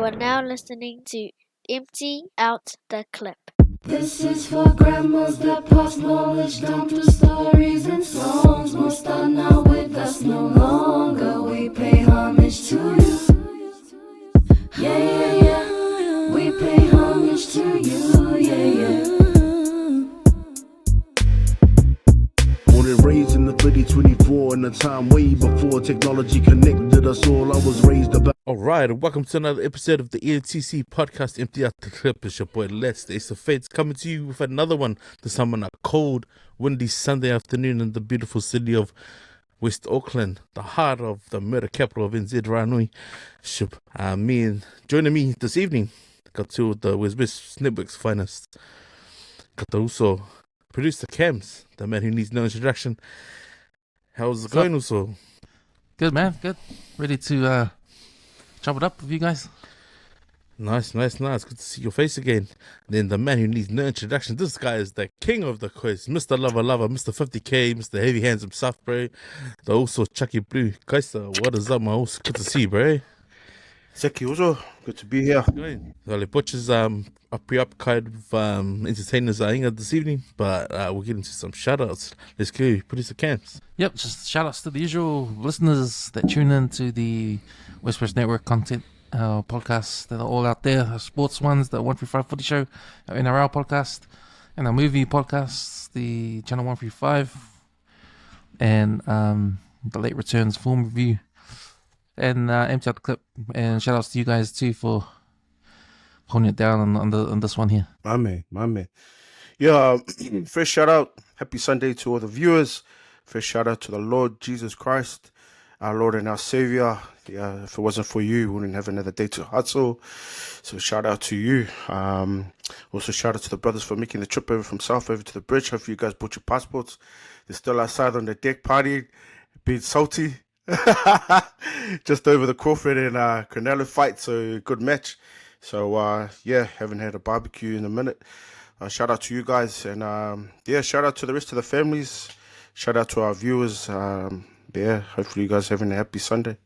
are now listening to Empty Out the Clip. This is for grandmas that pass knowledge down through stories and songs. Most are not with us no longer. We pay homage to you. Yeah, yeah, yeah. We pay homage to you. Yeah, yeah. Born and raised in the 2024 in a time way before technology connected us all. I was raised about. Alright, and welcome to another episode of the ELTC podcast, Empty Out the Clip. It's your boy Les, the Ace of Fates, coming to you with another one. This time on a cold, windy Sunday afternoon in the beautiful city of West Auckland, the heart of the murder capital of NZ, Ranui. Joining me this evening, got two of the WesWes Network's finest. Got the Uso producer Cams, the man who needs no introduction. How's it going, Uso? Good, man. Good. Ready to chop it up with you guys. Nice. Good to see your face again. Then the man who needs no introduction. This guy is the king of the quiz, Mr. Lover, Mr. 50K, Mr. Heavy Hands himself, bro. The also Chucky Blue. Kaisar, what is up, my host? Good to see you, bro. Seki Uso, good to be here. So the butchers a preoccupied with entertainers this evening, but we'll get into some shout outs. Let's go, producer Camps. Yep, just shout outs to the usual listeners that tune in to the WesWes Network content podcasts that are all out there. Our sports ones, the 135 Footy Show, our NRL podcast, and our movie podcasts, the Channel 135, and the Late Returns film review, and Empty Out the Clip. And shout outs to you guys too for holding it down on this one here. My man. Yeah, first shout out. Happy Sunday to all the viewers. First shout out to the Lord Jesus Christ, our Lord and our Savior. Yeah, if it wasn't for you, we wouldn't have another day to hustle. So shout out to you. Also shout out to the brothers for making the trip over from South over to the bridge. Hopefully you guys bought your passports. They're still outside on the deck partying, being salty. Just over the Crawford and Canelo fight, so good match. So haven't had a barbecue in a minute. Shout out to you guys, and shout out to the rest of the families. Shout out to our viewers. Hopefully you guys having a happy Sunday.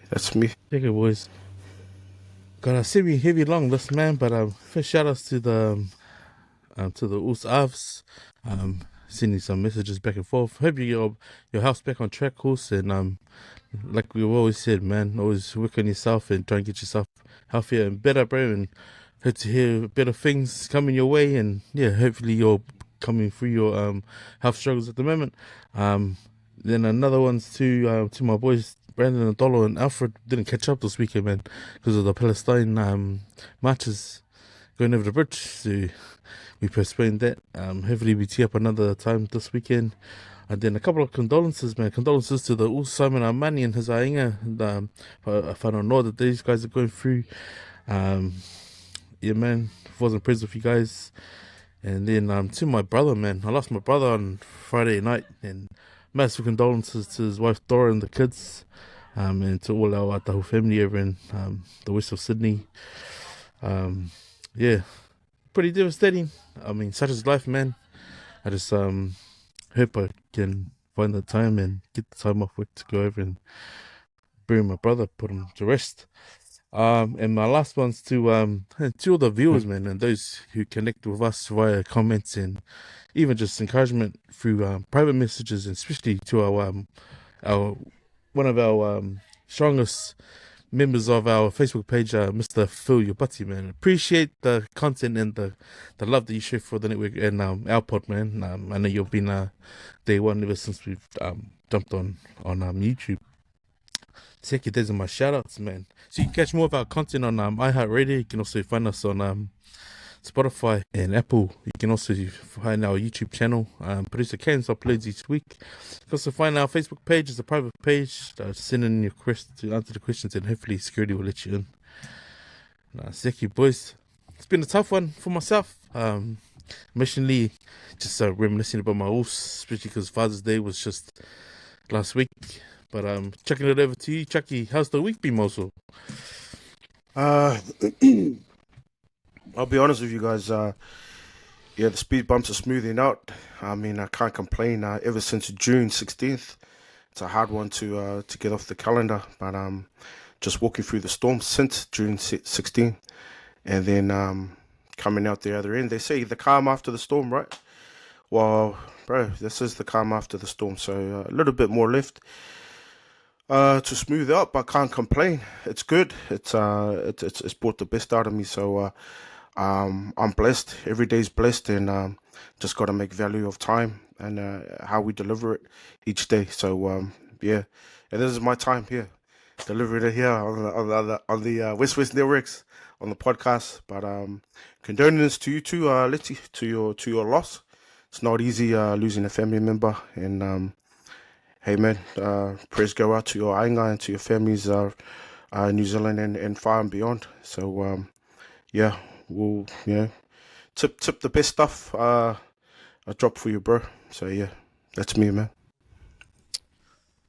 That's me. Take it, boys. Got a heavy long list, man. But first shout outs to the Usos. Sending some messages back and forth. Hope you get your house back on track, course. And like we've always said, man, always work on yourself and try and get yourself healthier and better, bro. And hope to hear better things coming your way. And yeah, hopefully you're coming through your health struggles at the moment. Then another one's to my boys Brandon and Dolo and Alfred. Didn't catch up this weekend, man, because of the Palestine marches going over the bridge. So we postponed that. Hopefully we tee up another time this weekend. And then a couple of condolences, man. Condolences to the Simon Armani and his Ainga. And if I don't know that these guys are going through. Yeah, man. Wasn't present with you guys. And then to my brother, man. I lost my brother on Friday night. And massive condolences to his wife Dora and the kids. And to all our Atahu family over in the west of Sydney. Yeah. Pretty devastating. I mean, such is life, man. I just hope I can find the time and get the time off work to go over and bury my brother, put him to rest. And my last one's to all the viewers, man, and those who connect with us via comments and even just encouragement through private messages, and especially to our one of our strongest members of our Facebook page, Mr. Phil Yobati, man. Appreciate the content and the love that you show for the network and our pod, man. I know you've been day one ever since we've jumped on YouTube. Seki, those are my shout outs, man. So you can catch more of our content on iHeartRadio. You can also find us on Spotify and Apple. You can also find our YouTube channel. Producer Ken's uploads each week. You can also find our Facebook page. It's a private page. Send in your questions to answer the questions, and hopefully security will let you in. Thank you, boys. It's been a tough one for myself. Emotionally, just reminiscing about my horse, especially because Father's Day was just last week. But chucking it over to you, Chucky. How's the week been, Mosul? I'll be honest with you guys. The speed bumps are smoothing out. I mean, I can't complain. Ever since June 16th, it's a hard one to get off the calendar. But just walking through the storm since June 16, and then coming out the other end. They say the calm after the storm, right? Well, bro, this is the calm after the storm, so a little bit more left to smooth it up. I can't complain. It's good. It's brought the best out of me. So I'm blessed. Every day's blessed, and just got to make value of time and how we deliver it each day. So yeah, and this is my time here, delivering it here on the WesWes Networks on the podcast. But condolences to you too, Leti, to your loss. It's not easy losing a family member, and hey man, prayers go out to your ainga and to your families, New Zealand and far and beyond. So yeah, we'll tip the best stuff I drop for you, bro. So yeah, that's me, man.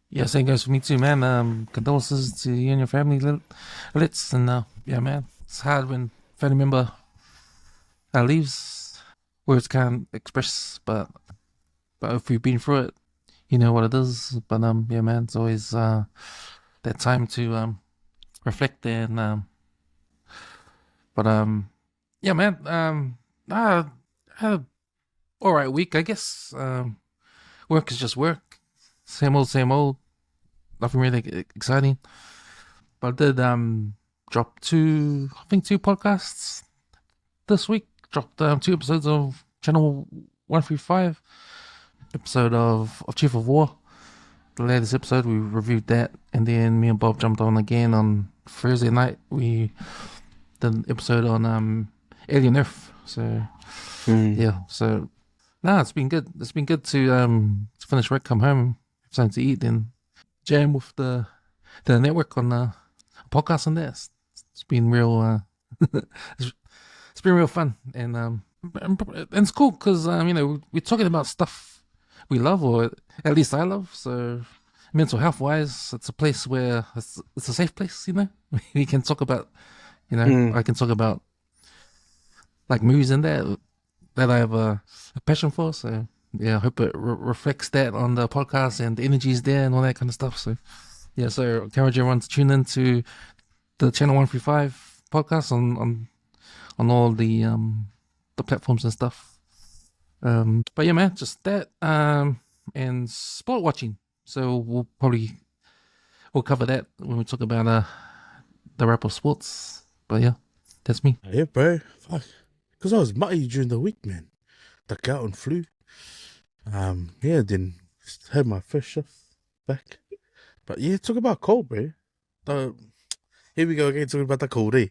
Yeah, same goes for me too, man. Condolences to you and your family, Let's, and yeah, man, it's hard when family member leaves. Words can't express, but if you've been through it, you know what it is. But yeah, man, it's always that time to reflect and yeah, man. I had a alright week, I guess. Work is just work. Same old. Nothing really exciting. But I did drop two podcasts this week. Dropped 2 episodes of Channel 135. Episode of Chief of War. The latest episode, we reviewed that. And then me and Bob jumped on again on Thursday night. We did an episode on Alien Earth. So, yeah. So, it's been good. It's been good to finish work, come home, have something to eat, then jam with the network on a podcast on this. It's been real. It's been real fun, and it's cool because we're talking about stuff we love, or at least I love. So mental health wise, it's a place where it's a safe place. We can talk about. I can talk about like movies in there that I have a passion for. So yeah, I hope it reflects that on the podcast and the energy's there and all that kind of stuff. So yeah, so I encourage everyone to tune in to the Channel 135 podcast on all the platforms and stuff. But yeah, man, just that and sport watching. So we'll cover that when we talk about the wrap of sports. But yeah, that's me. Yeah, bro. Fuck. Because I was muddy during the week, man. Duck out and flew. Yeah, then had my first shift back. But yeah, talk about cold, bro. Here we go again, talking about the cold, eh?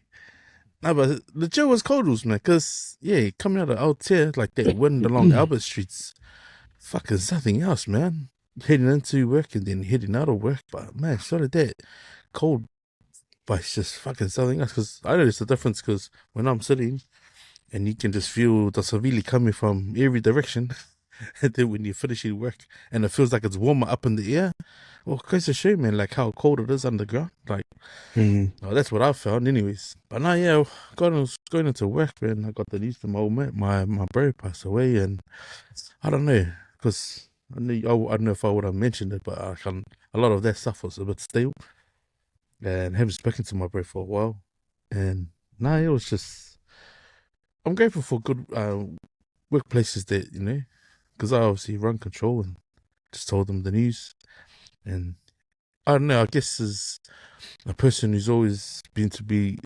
No, but legit was cold, man. Because, yeah, coming out of Aotea, like that wind along Albert Streets, fucking something else, man. Heading into work and then heading out of work. But, man, sort of that cold, but it's just fucking something else. Because I notice the difference because when I'm sitting and you can just feel the savili coming from every direction. And then when you finish your work and it feels like it's warmer up in the air, well, goes to show, man, like how cold it is underground. Like, that's what I found, anyways. But now, yeah, going into work, man, I got the news that my old mate, my bro passed away, and I don't know, because I don't know if I would have mentioned it, but a lot of that stuff was a bit stale, and I haven't spoken to my bro for a while, and now it was just, I'm grateful for good workplaces that, because I obviously run control and just told them the news. And I don't know, I guess as a person who's always been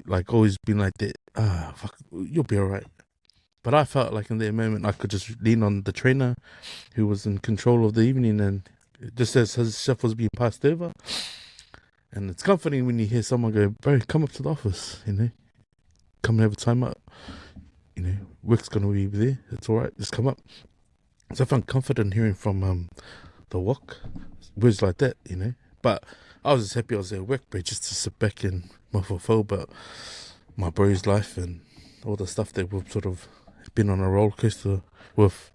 like that, fuck, you'll be alright. But I felt like in that moment I could just lean on the trainer who was in control of the evening, and just as his shift was being passed over. And it's comforting when you hear someone go, bro, come up to the office, come and have a time out. Work's going to be there, it's alright, just come up. So I found comfort in hearing from the walk, words like that, But I was just happy I was at work, bro, just to sit back and fulfill about my bro's life and all the stuff that we've sort of been on a roller coaster with.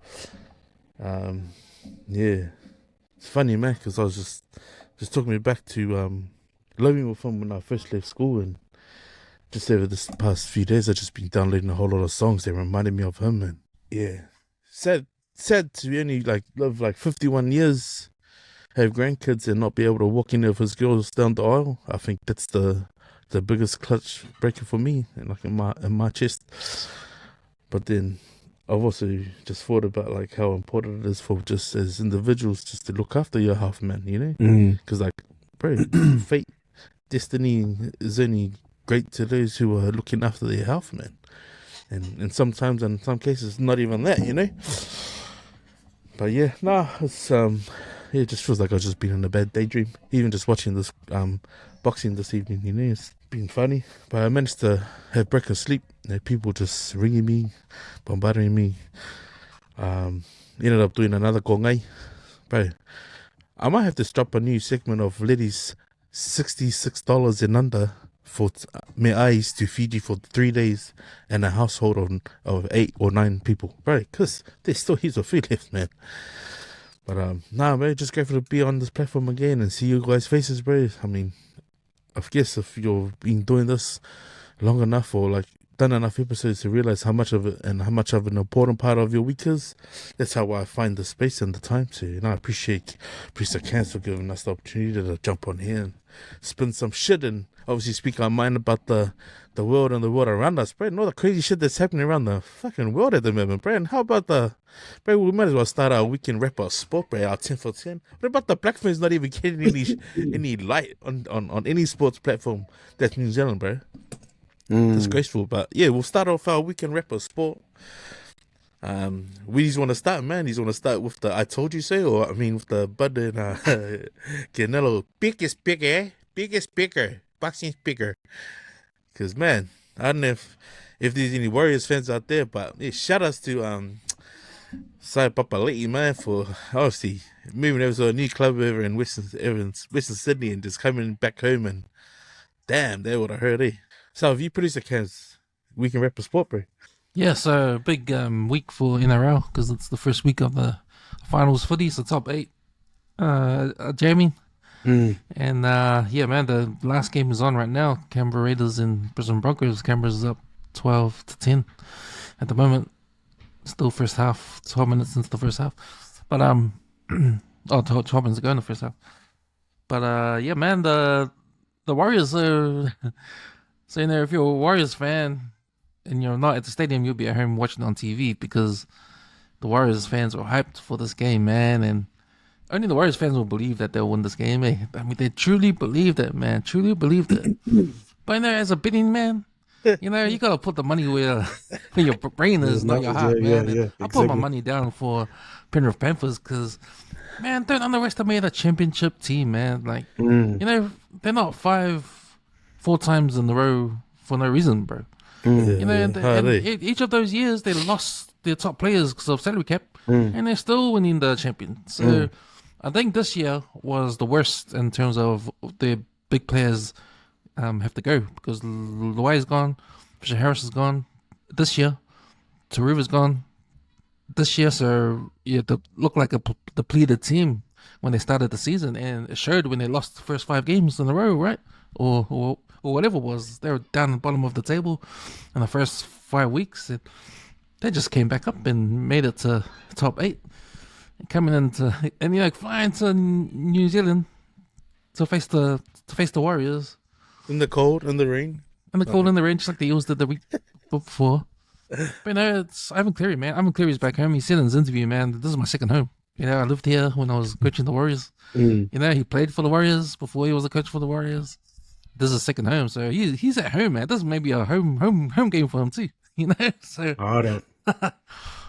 Yeah, it's funny, man, because I was just talking me back to living with him when I first left school, and just over this past few days I've just been downloading a whole lot of songs that reminded me of him, and yeah, sad to only live 51 years have grandkids and not be able to walk any of his girls down the aisle. I think that's the biggest clutch breaker for me, and like in my chest. But then I've also just thought about like how important it is for just as individuals just to look after your half man, you know? Because like, bro, fate, destiny is only great to those who are looking after their half man, and sometimes in some cases not even that, you know. But yeah, it's it just feels like I've just been in a bad daydream. Even just watching this boxing this evening, you know, it's been funny. But I managed to have breakfast sleep. You know, people just ringing me, bombarding me. Ended up doing another kongai. Bro, I might have to drop a new segment of Leti's $66 and under for me eyes to Fiji for 3 days and a household of 8 or 9 people, bro, because there's still heaps of food left, man. But man, just grateful to be on this platform again and see you guys' faces, bro. I mean, I guess if you've been doing this long enough or like done enough episodes to realize how much of it and how much of an important part of your week is, that's how I find the space and the time to. And I appreciate Priest of Cancer for giving us the opportunity to jump on here and spin some shit and obviously speak our mind about the world and the world around us, bro. And all the crazy shit that's happening around the fucking world at the moment, bro. And how about bro, we might as well start our weekend wrap up sport, bro, our 10 for 10. What about the black fans not even getting any light on any sports platform that's New Zealand, bro? Disgraceful. But yeah, we'll start off our weekend wrap up sport. We just want to start, man. He's want to start with the I told you so, or I mean with the Bud and Canelo biggest bigger, boxing bigger. Because man, I don't know if there's any Warriors fans out there, but yeah, shout outs to Fia Poko Leti, man, for obviously moving over to a new club over in Western Sydney and just coming back home, and damn, they would have heard it. So have you produced a cans weekend rap of sport, bro? Yeah, so big week for NRL because it's the first week of the finals footy, so top 8 jamming. And yeah, man, the last game is on right now. Canberra Raiders and Brisbane Broncos. Canberra's up 12-10 at the moment. Still first half, 12 minutes into the first half. But 12 minutes ago in the first half. But yeah, man, the Warriors are so you know, if you're a Warriors fan and you're not at the stadium, you'll be at home watching on TV because the Warriors fans were hyped for this game, man, and only the Warriors fans will believe that they'll win this game. Eh? I mean, they truly believed it, man. Truly believed it. But you know, as a betting man, you know, you gotta put the money where your brain is, not your heart, man. Yeah, I put my money down for Penrith Panthers because, man, don't underestimate a championship team, man. Like, you know, they're not 4 times in a row for no reason, bro. You know, and each of those years they lost their top players because of salary cap, and they're still winning the champion. So I think this year was the worst in terms of the big players have to go because Luai's gone, Fisher Harris is gone this year, Taruva's gone this year. So yeah, they look like a depleted team when they started the season, and it showed when they lost the first 5 games in a row, right? Or whatever it was. They were down the bottom of the table in the first 5 weeks. They just came back up and made it to top 8. Coming into and you know flying to New Zealand to face the Warriors in the cold, in the rain, in the rain, just like the Eels did the week before. But you know, it's Ivan Cleary, man. Ivan Cleary's back home. He said in his interview, man, this is my second home. You know, I lived here when I was coaching the Warriors. You know, he played for the Warriors before he was a coach for the Warriors. This is a second home, so he's at home, man. This may be a home game for him too. You know, so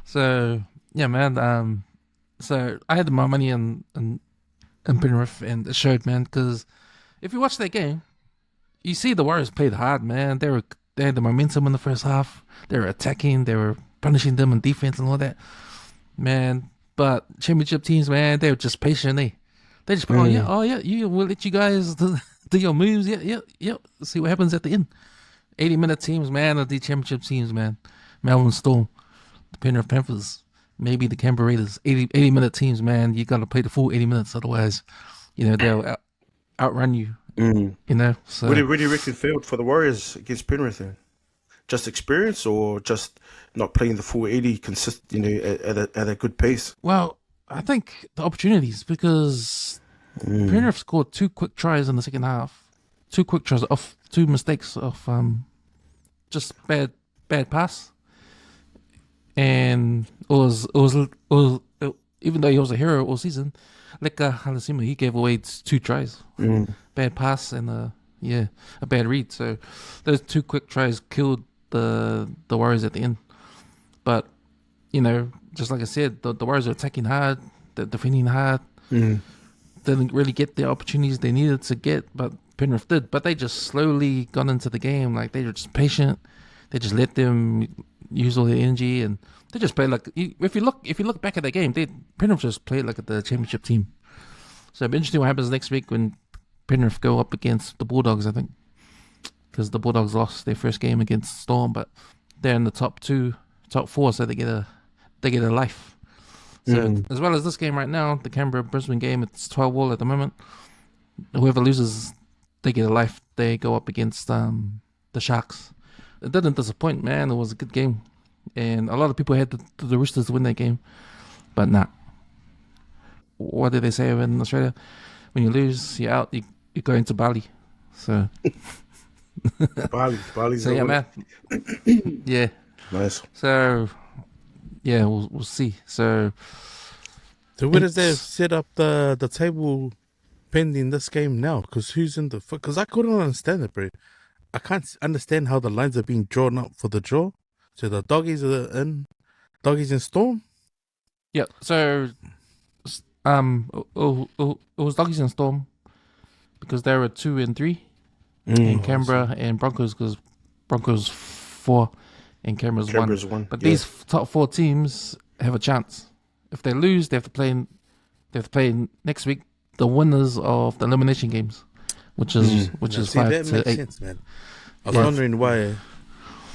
so yeah, man. So I had my money in Penrith, and it showed, man. Because if you watch that game, you see the Warriors played hard, man. They had the momentum in the first half. They were attacking. They were punishing them in defense and all that, man. But championship teams, man, they were just patient. They just we'll let you guys do your moves. Yeah. See what happens at the end. 80-minute teams, man, are the championship teams, man. Melbourne Storm, the Penrith Panthers, maybe the Canberra Raiders. 80-minute teams, man. You got to play the full 80 minutes, otherwise, you know, they'll outrun you. You know. So What do you reckon failed for the Warriors against Penrith then? Just experience or just not playing the full 80 at a good pace? Well, I think the opportunities, because Penrith scored 2 quick tries in the second half. 2 quick tries off 2 mistakes of just bad pass. And it was even though he was a hero all season, Leka Halasima, he gave away 2 tries. Bad pass and a bad read. So those 2 quick tries killed the Warriors at the end. But just like I said, the Warriors are attacking hard, they're defending hard. Didn't really get the opportunities they needed to get, but Penrith did. But they just slowly got into the game. Like, they were just patient. They just let them use all their energy, and they just played like. If you look back at the game, Penrith just played like the championship team. So it'll be interesting what happens next week when Penrith go up against the Bulldogs. I think because the Bulldogs lost their first game against Storm, but they're in the top 4, so they get a life. So as well as this game right now, the Canberra-Brisbane game, it's 12-all at the moment. Whoever loses, they get a life. They go up against the Sharks. It didn't disappoint, man. It was a good game. And a lot of people had the Roosters to win that game. But nah. What did they say over in Australia? When you lose, you're out, you go into Bali. So... Bali's so, yeah, man. Yeah. Nice. So... yeah, we'll see. So where does they set up the table pending this game now? Because who's in the... Because I couldn't understand it, bro. I can't understand how the lines are being drawn up for the draw. So the doggies are in... Doggies in Storm? yeah, so it was Doggies and Storm because they were 2 and 3, and Canberra and Broncos because Broncos 4 and Canberra's 1. But these top 4 teams have a chance. If they lose, they have to play next week the winners of the elimination games, which is 5 to 8. Sense, man. I was wondering why,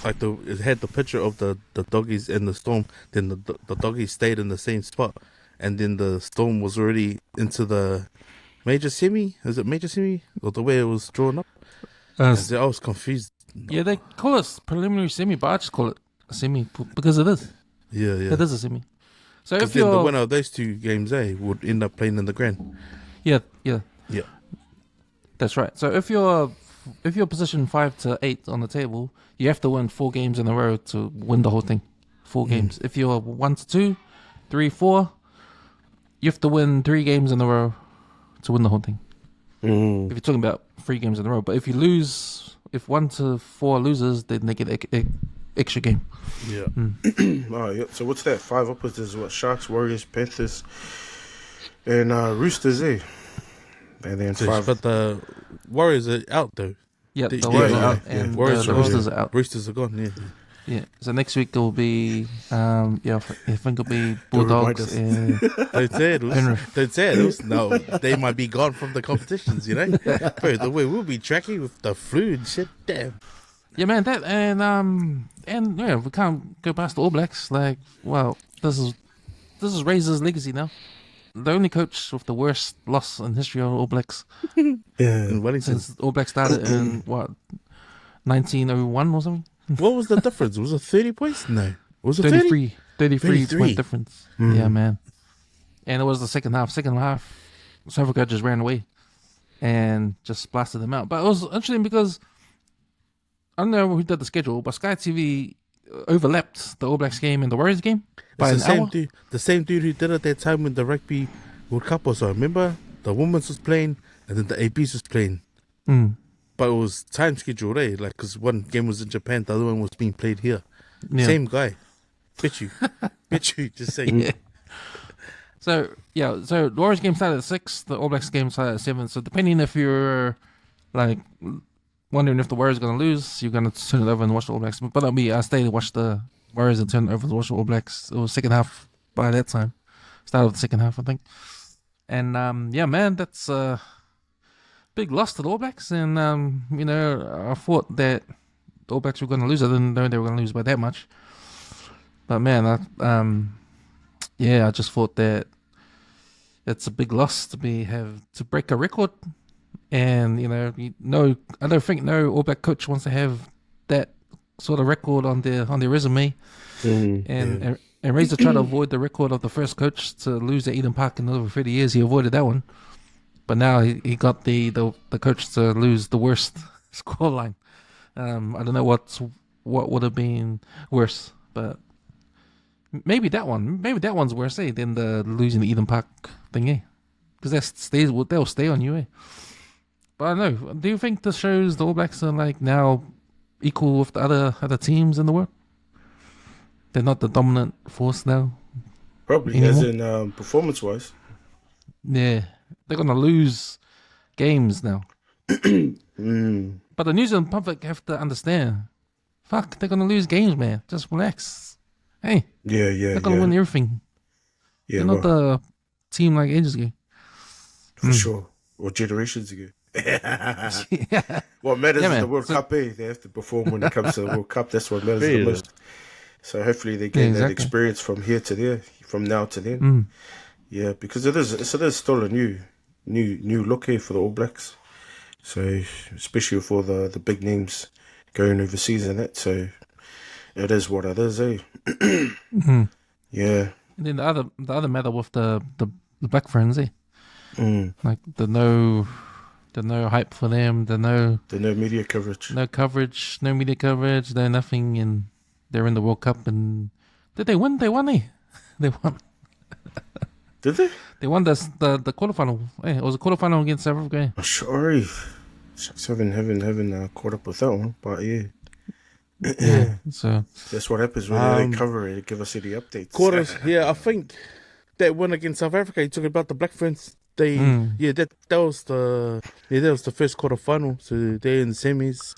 like it had the picture of the doggies and the Storm. Then the doggies stayed in the same spot, and then the Storm was already into the major semi. Is it major semi or the way it was drawn up? I was confused. Yeah, they call it preliminary semi, but I just call it a semi because it is. Yeah. It is a semi. So if then you're the winner of those 2 games, would end up playing in the grand. Yeah. That's right. So if you're position 5 to 8 on the table, you have to win 4 games in a row to win the whole thing. 4 games. If you're 1 to 2, 3, 4, you have to win 3 games in a row to win the whole thing. If you're talking about 3 games in a row, but if you lose, if 1 to 4 loses, then they get extra game. Yeah. So what's that? 5 uppers is what? Sharks, Warriors, Panthers, and Roosters, eh? And then 5. But the Warriors are out though. Yeah, the Warriors are out, and the Roosters are out. Roosters are gone. Yeah. So next week it will be, I think it'll be Bulldogs and Don't say it. No, they might be gone from the competitions. Bro, the way we'll be tracking with the flu and shit. Damn. Yeah, man. That and we can't go past the All Blacks. Like, well, this is Razor's legacy now. The only coach with the worst loss in history of All Blacks. Since All Blacks started in 1901 or something. What was the difference? Was it 30 points? No. Was it 33 point difference. Yeah, man. And it was the second half. Second half, South Africa just ran away and just blasted them out. But it was interesting because I don't know who did the schedule, but Sky TV overlapped the All Blacks game and the Warriors game by an hour. The same dude who did it that time when the Rugby World Cup was on. Remember? The women's was playing and then the ABs was playing. But it was time scheduled, like, because one game was in Japan, the other one was being played here. Yeah. Same guy. Bet you, just saying. Yeah. So the Warriors game started at 6, the All Blacks game started at 7. So depending if you're, like, wondering if the Warriors are going to lose, you're going to turn it over and watch the All Blacks. But I stayed to watch the Warriors and turn it over to watch the All Blacks. It was second half by that time. Started with the second half, I think. And, man, that's... big loss to the All Blacks, and I thought that the All Blacks were going to lose. I didn't know they were going to lose by that much. But man, I just thought that it's a big loss to break a record, and I don't think no All Black coach wants to have that sort of record on their resume, and Razor tried to avoid the record of the first coach to lose at Eden Park in over 30 years. He avoided that one. but now he got the coach to lose the worst scoreline. I don't know what would have been worse, but maybe that one's worse than the losing the Eden Park thing, because they'll stay on you, But I don't know. Do you think this shows the All Blacks are like now equal with the other teams in the world? They're not the dominant force now. Probably, anymore? as in performance-wise. Yeah, they're gonna lose games now. But the New Zealand public have to understand. Fuck, they're gonna lose games, man. Just relax. Hey, Yeah. they're gonna win everything. Yeah, They're not the team like ages ago. for sure. Or generations ago. Yeah. What matters Yeah, is man. the World So- Cup, They have to perform when it comes to the World Cup. That's what matters Yeah. the most. So hopefully they gain that exactly. experience from here to there, from now to then. Mm. Yeah, because it is still a new look here for the All Blacks. So especially for the big names going overseas and that. So it is what it is, Mhm. Yeah. And then the other matter with the black friends, Mm. like the no hype for them, The no media coverage. no coverage, no media coverage, no nothing, and they're in the World Cup. And did they win? They won, They won. Did they? They won the quarterfinal. It was a quarterfinal against South Africa. I'm sorry. Shucks, haven't caught up with that one, but yeah. Yeah. So That's what happens when they don't cover it. They give us any updates. Quarters, yeah, I think that win against South Africa, you talking about the Black Ferns. They, that was the first quarterfinal. So they're in the semis.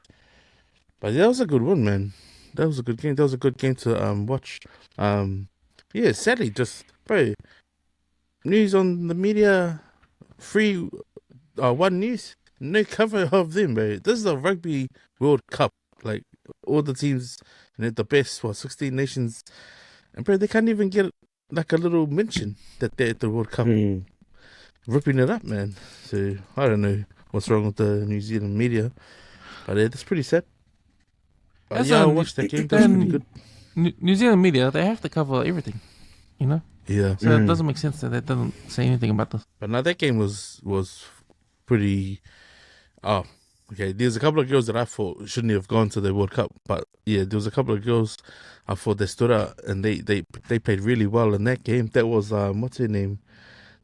But that was a good win, man. That was a good game. That was a good game to watch. Yeah, sadly, just bro, news on the media, free, one news, no cover of them, bro. This is a Rugby World Cup, like all the teams, the best 16 nations, and bro, they can't even get like a little mention that they're at the World Cup, ripping it up, man. So I don't know what's wrong with the New Zealand media, but it's pretty sad. But That's, yeah, I watched that game. That's pretty good. New Zealand media, they have to cover everything, Yeah. So it doesn't make sense that they doesn't say anything about this. But now that game was pretty. Oh, okay. There's a couple of girls that I thought shouldn't have gone to the World Cup, but yeah, there was a couple of girls I thought they stood out and they played really well in that game. That was what's her name?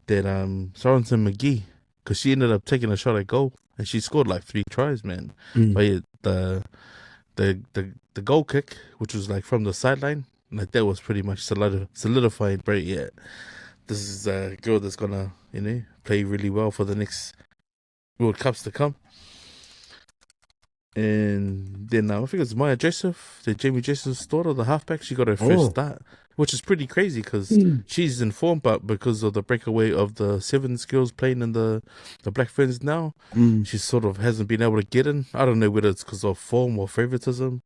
That Sorensen McGee, because she ended up taking a shot at goal and she scored like 3 tries, man. But yeah, the goal kick, which was like from the sideline, like that was pretty much solidified. Right, yeah, this is a girl that's gonna play really well for the next World Cups to come. And then I think it's Maya Joseph, the Jamie Joseph's daughter, the halfback. She got her first start, which is pretty crazy because she's in form, but because of the breakaway of the 7 girls playing in the Black Ferns now, she sort of hasn't been able to get in. I don't know whether it's because of form or favoritism,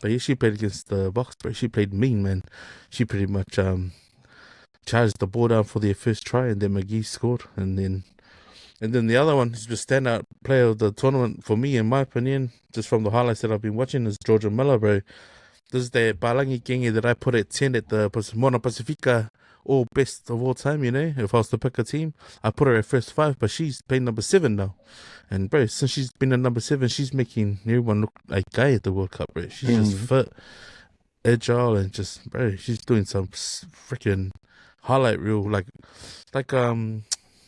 but yeah, she played against the Box, but she played mean, man. She pretty much charged the ball down for their first try, and then McGee scored, and then the other one who's just standout player of the tournament for me, in my opinion, just from the highlights that I've been watching, is Georgia Miller, bro. This is the Palangi Gengi that I put at 10 at the Mona Pacifica all best of all time, If I was to pick a team, I put her at first 5, but she's playing number 7 now. And, bro, since she's been at number 7, she's making everyone look like Guy at the World Cup, bro. She's just fit, agile, and just, bro, she's doing some freaking highlight reel, like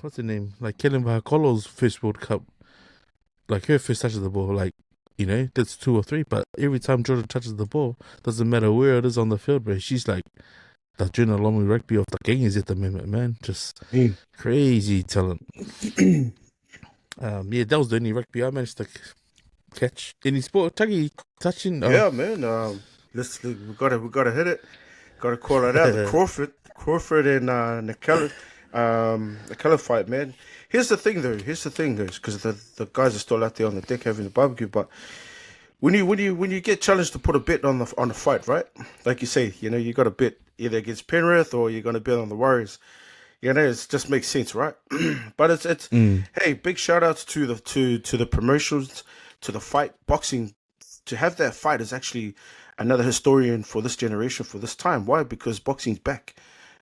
what's her name? Like Kellen Vahakolo's first World Cup, like her first touch of the ball, like, that's 2 or 3. But every time Georgia touches the ball, doesn't matter where it is on the field, bro. She's like the Junior Lomu rugby of the Genghis at the moment, man. Just crazy talent. Yeah, that was the only rugby I managed to catch. Any sport, Tuggy, touching? Yeah, man. We gotta hit it. Gotta call it out. Crawford and the fight, man. Here's the thing though, because the guys are still out there on the deck having a barbecue. But when you get challenged to put a bet on the fight, right? Like you say, you got to bet either against Penrith or you're gonna bet on the Warriors. It just makes sense, right? But it's hey, big shout outs to the promotions, to the fight, boxing. To have that fight is actually another historian for this generation, for this time. Why? Because boxing's back.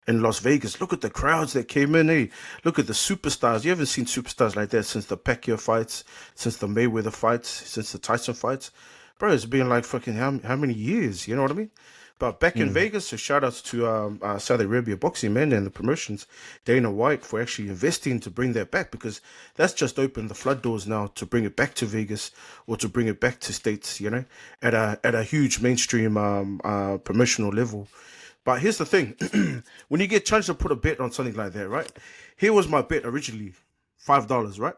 in Las Vegas. Look at the crowds that came in, eh? Look at the superstars. You haven't seen superstars like that since the Pacquiao fights, since the Mayweather fights, since the Tyson fights. Bro, it's been like fucking how many years? You know what I mean? But back in Vegas, so shout outs to Saudi Arabia boxing, man, and the promotions, Dana White, for actually investing to bring that back, because that's just opened the flood doors now to bring it back to Vegas or to bring it back to states, you know, at a huge mainstream promotional level. But here's the thing: when you get chance to put a bet on something like that, right? Here was my bet originally, $5, right?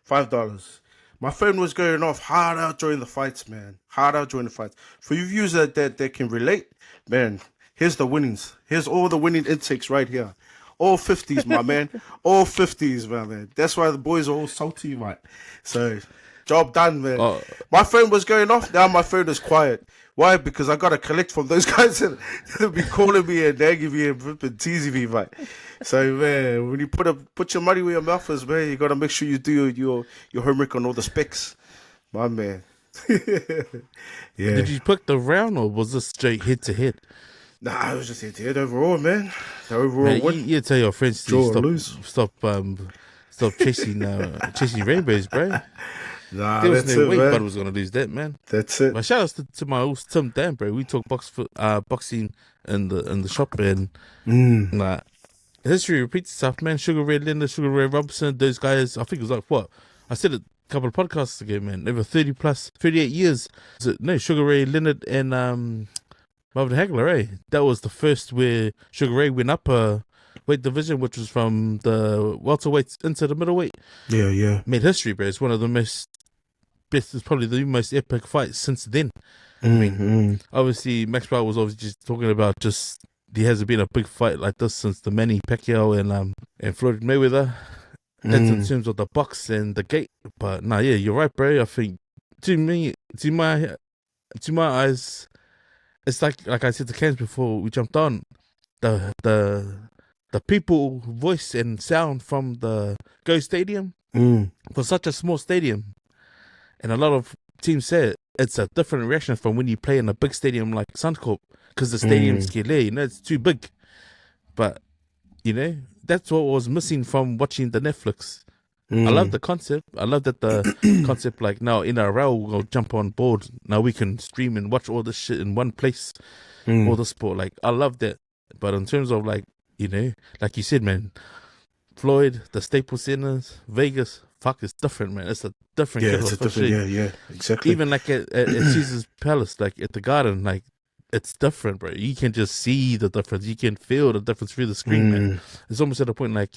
$5. My phone was going off hard out during the fights, man. Hard out during the fights. For you viewers that can relate, man, here's the winnings. Here's all the winning intakes right here. All 50s, my man. All 50s, man. That's why the boys are all salty, mate. So, job done, man. My phone was going off. Now my phone is quiet. Why? Because I got to collect from those guys that be calling me and nagging me and teasing me, mate. So, man, when you put your money where your mouth is, man, you got to make sure you do your homework on all the specs. My man. Yeah. Did you pick the round, or was this straight head to head? Nah, I was just head to head overall, man. The overall Man, win. you tell your friends Draw or to lose. stop chasing rainbows, bro. Nah, There was that's no it, way man. Bud was gonna lose that, man. That's it. But shout outs to my old Tim Dan, bro. We talk boxing in the shop, and nah, history repeats itself, man. Sugar Ray Leonard, Sugar Ray Robinson, those guys. I think it was like what I said it a couple of podcasts ago, man. Over 38 years. No, Sugar Ray Leonard and Marvin Hagler, eh? That was the first where Sugar Ray went up a weight division, which was from the welterweights into the middleweight. Yeah. Made history, bro. It's one of the most best. It's probably the most epic fight since then. I mean, obviously Maxwell was obviously just talking about just there hasn't been a big fight like this since the Manny Pacquiao and Floyd Mayweather. That's in terms of the box and the gate. But nah, yeah, you're right, bro. I think to my eyes, it's like I said to Cans before we jumped on, the people voice and sound from the Go Stadium for such a small stadium, and a lot of teams say it's a different reaction from when you play in a big stadium like Suncorp, because the stadium's there, you know, it's too big. But you know, that's what was missing from watching the Netflix. I love the concept. I love that the concept, like now in NRL we'll jump on board. Now we can stream and watch all this shit in one place, all the sport. Like I love that. But in terms of like, you know, like you said, man, Floyd, the Staples Centers, Vegas, fuck, it's different, man. It's a different. Yeah, it's a different. Yeah, exactly. Even like at Caesar's Palace, like at the Garden, like it's different, bro. You can just see the difference. You can feel the difference through the screen, man. It's almost at a point like,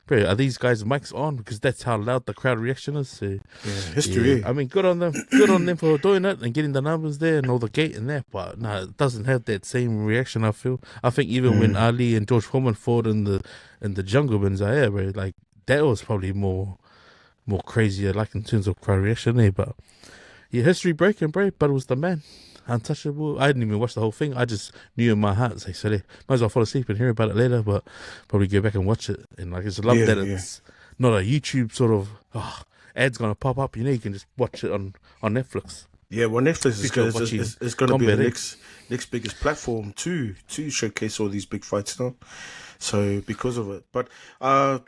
bro, are these guys' mics on? Because that's how loud the crowd reaction is. So, history. yeah. I mean, good on them. Good on them for doing it and getting the numbers there and all the gate and that. But no, it doesn't have that same reaction, I feel. I think even when Ali and George Foreman fought in the jungle in Zaire, bro, like that was probably more crazier, like in terms of crowd reaction there. But yeah, history breaking, bro. But it was the man. Untouchable. I didn't even watch the whole thing. I just knew in my heart, so might as well fall asleep and hear about it later, but probably go back and watch it. And like, it's love that it's not a YouTube sort of ads gonna pop up. You know, you can just watch it on Netflix. Yeah, well, Netflix is going to be the next biggest platform to showcase all these big fights now. So because of it, but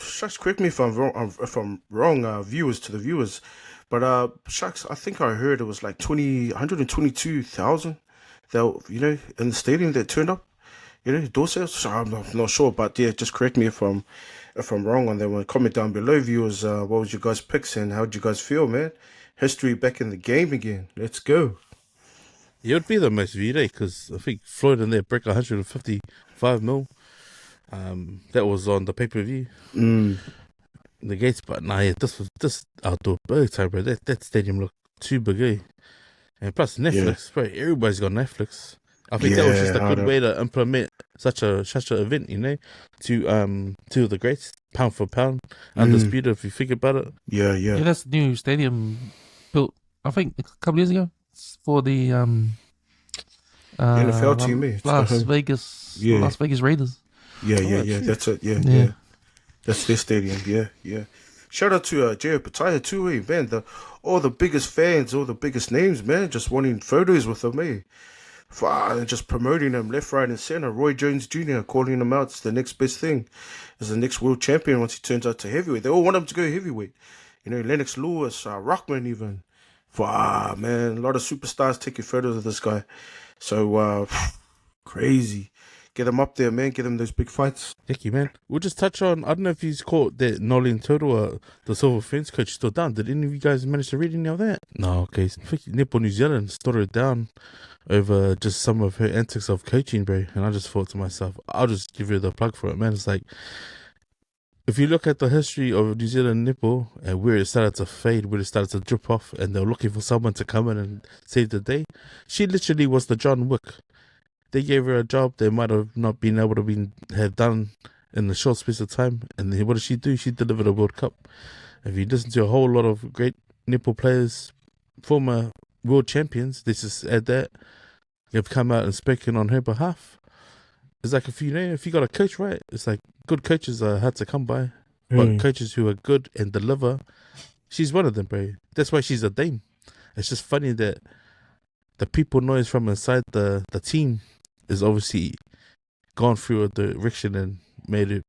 Shucks, correct me if I'm wrong, viewers to the viewers. But Shucks, I think I heard it was like 122,000 that, you know, in the stadium that turned up, you know, door sales. So I'm not sure, but yeah, just correct me if I'm wrong on that one. Comment down below, viewers. What was your guys' picks and how did you guys feel, man? History back in the game again. Let's go. Yeah, it would be the most viewed, because I think Floyd and there break 155 mil. That was on the pay-per-view. The gates, but nah, yeah, this outdoor big time, bro. That stadium looked too big, eh? And plus Netflix, bro. Everybody's got Netflix. I think that was just a good way to implement such a event, you know, to two of the greats, pound for pound, undisputed. If you think about it, Yeah, that's the new stadium built, I think, a couple years ago for the NFL team, eh? Las Vegas Raiders. Yeah. That's it. Yeah. That's their stadium. Yeah. Shout out to J.O. Pataya too, eh, man. All the biggest fans, all the biggest names, man, just wanting photos with them, eh. and just promoting them left, right, and center. Roy Jones Jr. calling him out as the next best thing, as the next world champion once he turns out to heavyweight. They all want him to go heavyweight. You know, Lennox Lewis, Rockman even. Man, a lot of superstars taking photos of this guy. So, crazy. Get them up there, man. Get them those big fights. Thank you, man. We'll just touch on, I don't know if he's caught that Nolan Turtle, the Silver Fence coach, still down. Did any of you guys manage to read any of that? No, okay. Nippo New Zealand stood her down over just some of her antics of coaching, bro. And I just thought to myself, I'll just give you the plug for it, man. It's like, if you look at the history of New Zealand Nippo and where it started to fade, where it started to drip off, and they're looking for someone to come in and save the day, she literally was the John Wick. They gave her a job they might have not been able to have done in a short space of time. And then what did she do? She delivered a World Cup. If you listen to a whole lot of great Nippo players, former world champions, they just add that, have come out and spoken on her behalf. It's like if you got a coach right, it's like good coaches are hard to come by. But coaches who are good and deliver, she's one of them, bro. That's why she's a dame. It's just funny that the people noise from inside the team is obviously gone through a direction and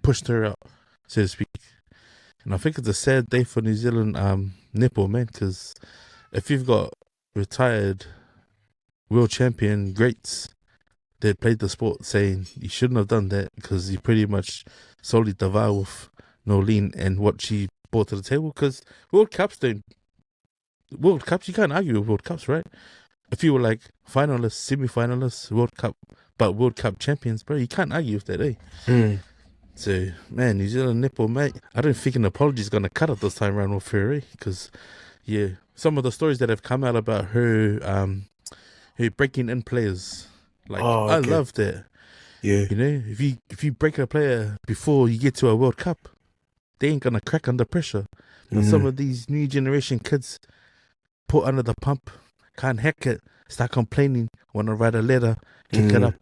pushed her out, so to speak. And I think it's a sad day for New Zealand Nippo, man, because if you've got retired world champion greats that played the sport saying you shouldn't have done that because you pretty much solely devour with Nolene and what she brought to the table, because World Cups, you can't argue with World Cups, right? If you were like finalists, semi-finalists, World Cup, but World Cup champions, bro, you can't argue with that, eh? So, man, New Zealand Nippo, mate, I don't think an apology is going to cut it this time around with her, because, yeah, some of the stories that have come out about her, her breaking in players, like, I love that. Yeah. You know, if you break a player before you get to a World Cup, they ain't going to crack under pressure. And some of these new generation kids put under the pump, can't hack it, start complaining, want to write a letter, kick it up.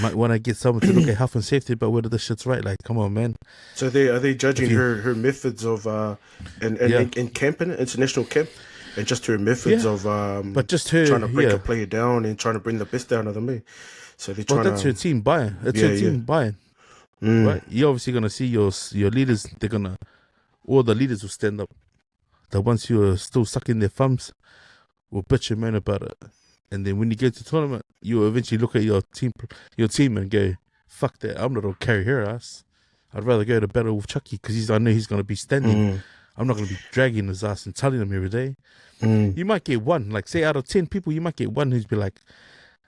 Might want to get someone to look at health and safety, but whether the shit's right, like, come on, man. So are they judging her methods of in camping, international camp, and just her methods of but just her trying to break a player down and trying to bring the best out of them, eh? So they're trying that's her team buying. It's her team buying. Right? You're obviously gonna see your leaders. All the leaders will stand up. The ones who are still sucking their thumbs will bitch and moan about it. And then when you get to the tournament, you eventually look at your team and go, fuck that, I'm not going to carry her ass. I'd rather go to battle with Chucky because I know he's going to be standing. I'm not going to be dragging his ass and telling him every day. You might get one, like say out of 10 people, you might get one who's be like,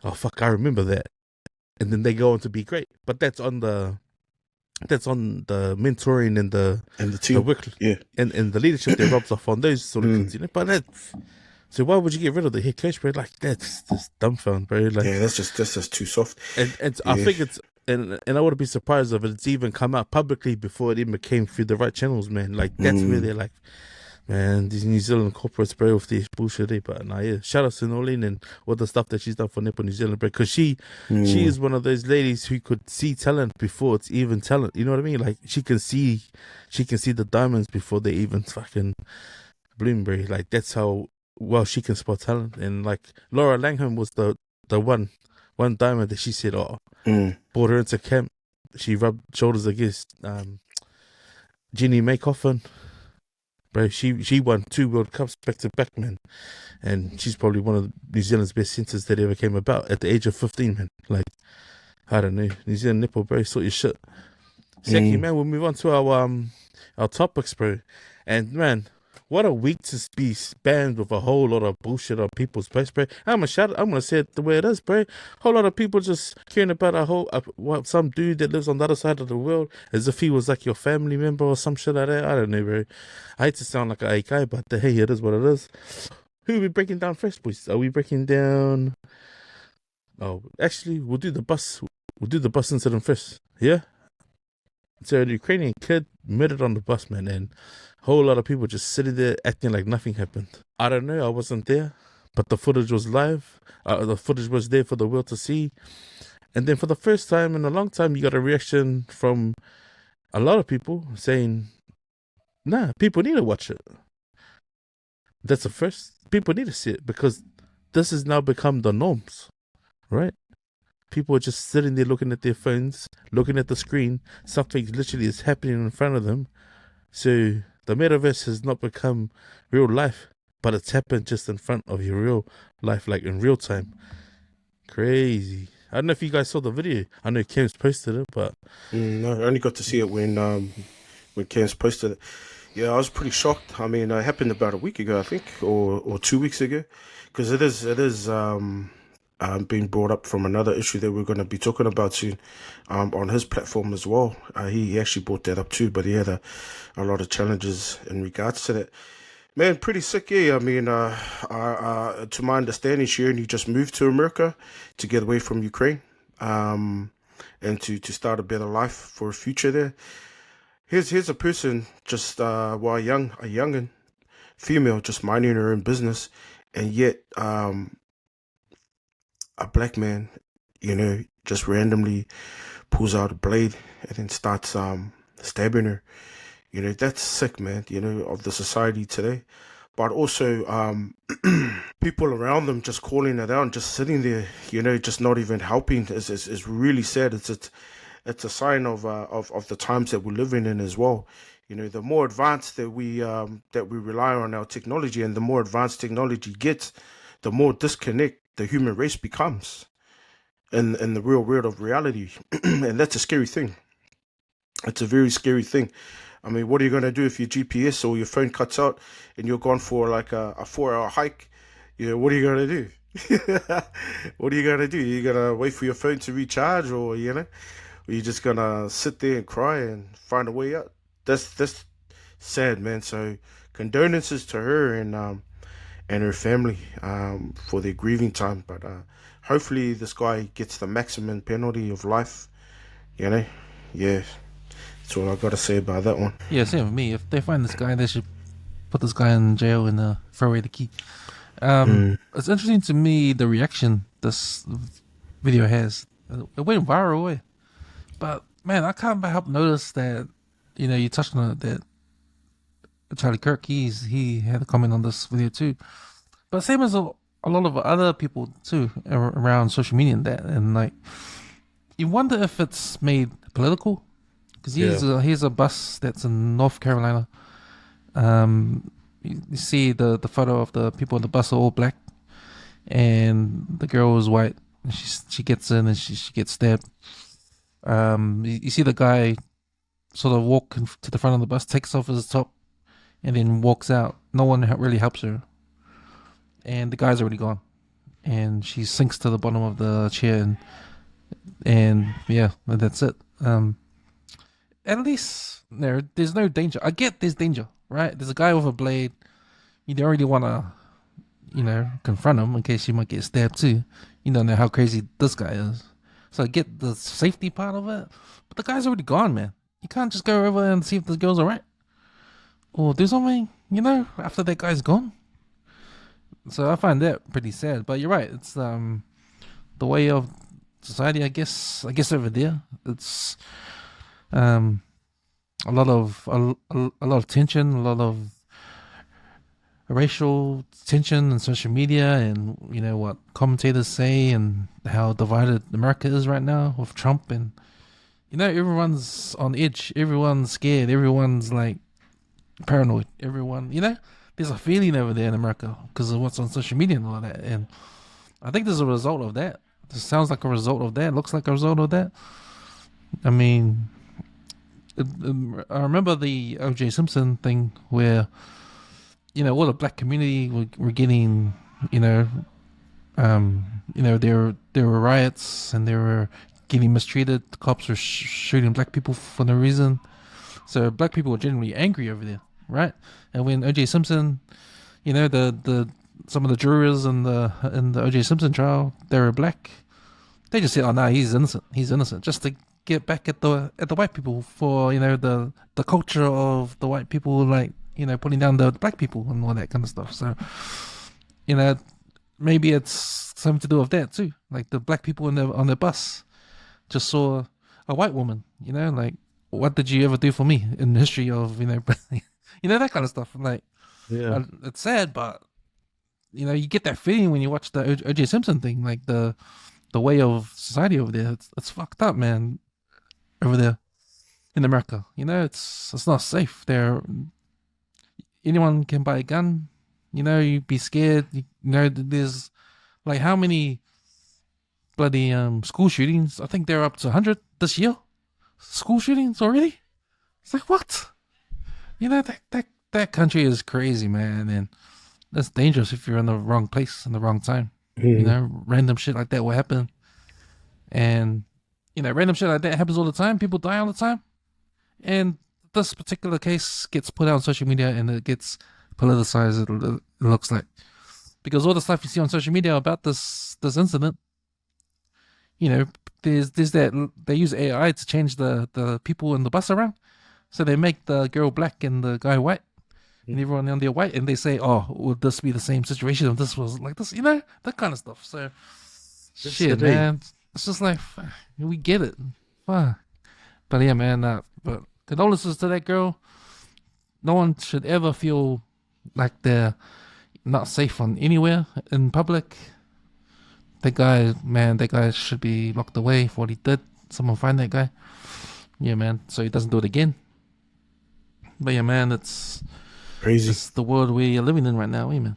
oh fuck, I remember that. And then they go on to be great. But that's on the mentoring and the team, the work, and the leadership that rubs off on those sort of kids, you know. But that's... So why would you get rid of the head coach, bro? Like, that's just dumbfound, bro. Like, yeah, that's just too soft. And I think it's and I wouldn't be surprised if it's even come out publicly before it even came through the right channels, man. Like, that's where they're like, man, these New Zealand corporates, bro, with this bullshit, eh? But shout out to Nolene and all the stuff that she's done for Nippo New Zealand, bro. Because she is one of those ladies who could see talent before it's even talent. You know what I mean? Like, she can see the diamonds before they even fucking bloom, bro. Like, that's how well she can spot talent. And like Laura Langham was the one diamond that she said, brought her into camp. She rubbed shoulders against Jenny Maycoffin, bro. She won 2 World Cups back to back, man, and she's probably one of New Zealand's best centers that ever came about at the age of 15, man. Like, I don't know, New Zealand Nippo, bro, sort your shit. Second, man, we'll move on to our topics, bro. And man, what a week to be spammed with a whole lot of bullshit on people's posts, bro. I'm gonna say it the way it is, bro. Whole lot of people just caring about some dude that lives on the other side of the world as if he was like your family member or some shit like that. I don't know, bro. I hate to sound like a guy, but hey, it is what it is. Who are we breaking down first, boys? Are we breaking down? Oh, actually, we'll do the bus incident first. Yeah. So the Ukrainian kid murdered on the bus, man, and a whole lot of people just sitting there acting like nothing happened. I don't know, I wasn't there, but the footage was live. The footage was there for the world to see. And then for the first time in a long time, you got a reaction from a lot of people saying, nah, people need to watch it. That's the first. People need to see it because this has now become the norms, right? People are just sitting there looking at their phones, looking at the screen. Something literally is happening in front of them. So the metaverse has not become real life, but it's happened just in front of your real life, like in real time. Crazy. I don't know if you guys saw the video. I know Cam's posted it, but No, I only got to see it when Cam's posted it. Yeah, I was pretty shocked. I mean, it happened about a week ago, I think, or 2 weeks ago, because it is being brought up from another issue that we're going to be talking about soon, on his platform as well. He actually brought that up too, but he had a lot of challenges in regards to that. Man, pretty sick, yeah. I mean, to my understanding, she only just moved to America to get away from Ukraine, and to start a better life for a future there. Here's a person just a youngin, female, just minding her own business, and yet a black man, just randomly pulls out a blade and then starts stabbing her. That's sick, man, of the society today. But also people around them just calling it out and just sitting there, just not even helping is really sad. It's a sign of the times that we're living in as well. The more advanced that we rely on our technology, and the more advanced technology gets, the more disconnect the human race becomes in the real world of reality. And that's a scary thing. It's a very scary thing. I mean, what are you going to do if your GPS or your phone cuts out and you're gone for like a 4-hour hike? What are you going to do? What are you going to do? You're going to wait for your phone to recharge, or you're just going to sit there and cry and find a way out? That's sad, man. So condolences to her and her family for their grieving time. But hopefully this guy gets the maximum penalty of life. Yeah. That's all I got to say about that one. Yeah, same with me. If they find this guy, they should put this guy in jail and throw away the key. It's interesting to me the reaction this video has. It went viral away. But man, I can't help notice that, you touched on it, that Charlie Kirk, he had a comment on this video too. But same as a lot of other people too around social media and like, you wonder if it's made political. Because here's a bus that's in North Carolina. You see the photo of the people in the bus are all black, and the girl is white. And she gets in and she gets stabbed. You see the guy sort of walk to the front of the bus, takes off his top, and then walks out. No one really helps her, and the guy's already gone, and she sinks to the bottom of the chair, and that's it. At least there's no danger. I get there's danger, right? There's a guy with a blade. You don't really want to, confront him in case you might get stabbed too. You don't know how crazy this guy is. So I get the safety part of it. But the guy's already gone, man. You can't just go over and see if this girl's alright. Or do something, after that guy's gone. So I find that pretty sad. But you're right. It's the way of society, I guess over there. It's a lot of tension, a lot of racial tension on social media, and what commentators say, and how divided America is right now with Trump, and everyone's on edge, everyone's scared, everyone's like paranoid, everyone, there's a feeling over there in America because of what's on social media and all that, and I think there's a result of that. This sounds like a result of that, looks like a result of that. I mean, I remember the O.J. Simpson thing where, all the black community were getting, there were riots and they were getting mistreated. The cops were shooting black people for no reason. So black people were generally angry over there, right? And when O.J. Simpson, some of the jurors in the O.J. Simpson trial, they were black. They just said, "Oh no, he's innocent," just to get back at the white people for the culture of the white people, like putting down the black people and all that kind of stuff. So maybe it's something to do with that too. Like the black people on the bus just saw a white woman, like, what did you ever do for me in the history of that kind of stuff. Like, it's sad, but you get that feeling when you watch the O.J. Simpson thing, like the the way of society over there. It's fucked up, man. Over there in America, it's not safe. Anyone can buy a gun. You'd be scared. There's like how many bloody school shootings? I think they're up to 100 this year. School shootings already. It's like what? That country is crazy, man, and that's dangerous if you're in the wrong place in the wrong time. Random shit like that will happen, and random shit like that happens all the time. People die all the time, and this particular case gets put out on social media and it gets politicized. It looks like, because all the stuff you see on social media about this incident, there's that they use AI to change the people in the bus around, so they make the girl black and the guy white, and everyone on there white, and they say, "Oh, would this be the same situation if this was like this?" That kind of stuff. So, shit, man, it's just like we get it, fuck. But yeah, man. But condolences to that girl. No one should ever feel like they're not safe on anywhere in public. That guy should be locked away for what he did. Someone find that guy. Yeah, man. So he doesn't do it again. But yeah, man, it's Crazy. It's the world we are living in right now, man.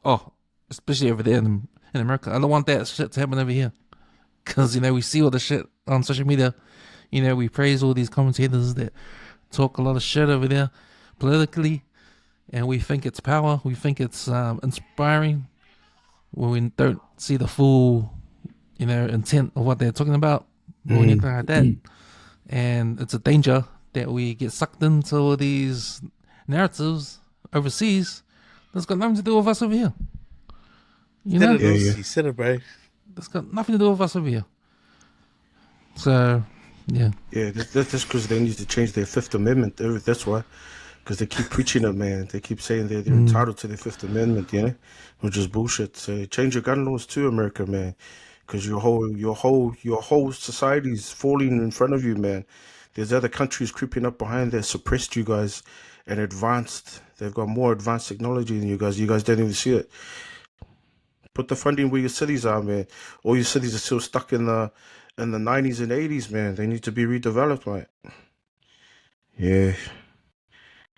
Oh, especially over there in America. I don't want that shit to happen over here. Because, we see all the shit on social media. We praise all these commentators that talk a lot of shit over there politically. And we think it's power. We think it's inspiring. When we don't see the full, intent of what they're talking about. Or anything like that. And it's a danger that we get sucked into all these narratives overseas that's got nothing to do with us over here. You said it, bro. That's got nothing to do with us over here. So, yeah. Yeah, that's because they need to change their Fifth Amendment. That's why. Because they keep preaching it, man. They keep saying they're entitled to the Fifth Amendment, which is bullshit. So change your gun laws too, America, man. Because your whole society's falling in front of you, man. There's other countries creeping up behind that suppressed you guys and advanced. They've got more advanced technology than you guys. You guys don't even see it. Put the funding where your cities are, man. All your cities are still stuck in the 90s and 80s, man. They need to be redeveloped, right? Yeah.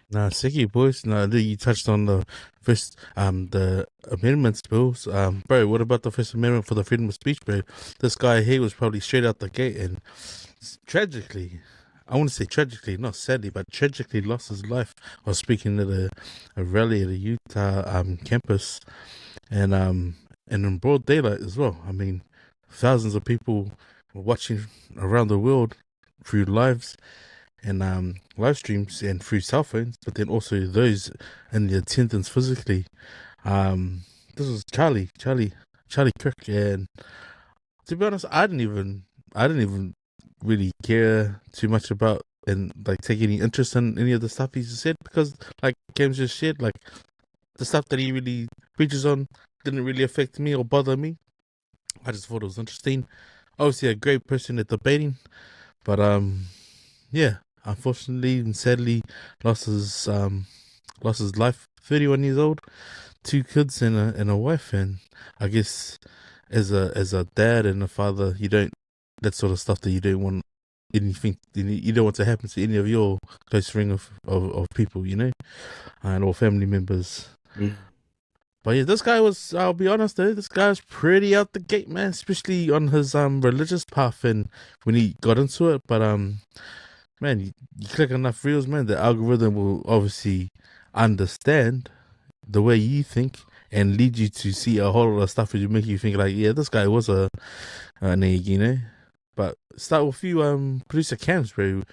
Nah, sicky boys. Nah, you touched on the first, the amendments bills. Bro, what about the First Amendment for the freedom of speech, bro? This guy here was probably straight out the gate and tragically, I want to say tragically, not sadly, but tragically lost his life. I was speaking at a rally at a Utah campus, and in broad daylight as well. I mean, thousands of people were watching around the world through lives and live streams and through cell phones, but then also those in the attendance physically. This was Charlie Kirk, and to be honest, I didn't even really care too much about and like take any interest in any of the stuff he said, because like Cam's just shared, like the stuff that he really preaches on didn't really affect me or bother me. I just thought it was interesting. Obviously a great person at debating, but yeah, unfortunately and sadly lost his life. 31 years old, 2 kids and a wife, and I guess as a dad and a father, you don't, that sort of stuff that you don't want anything, you don't want to happen to any of your close ring of people, and or family members. But yeah, this guy was, I'll be honest though, this guy was pretty out the gate, man, especially on his religious path and when he got into it. But man, you click enough reels, man, the algorithm will obviously understand the way you think and lead you to see a whole lot of stuff that make you think like, yeah, this guy was an egg, But start with you, producer Cams, bro.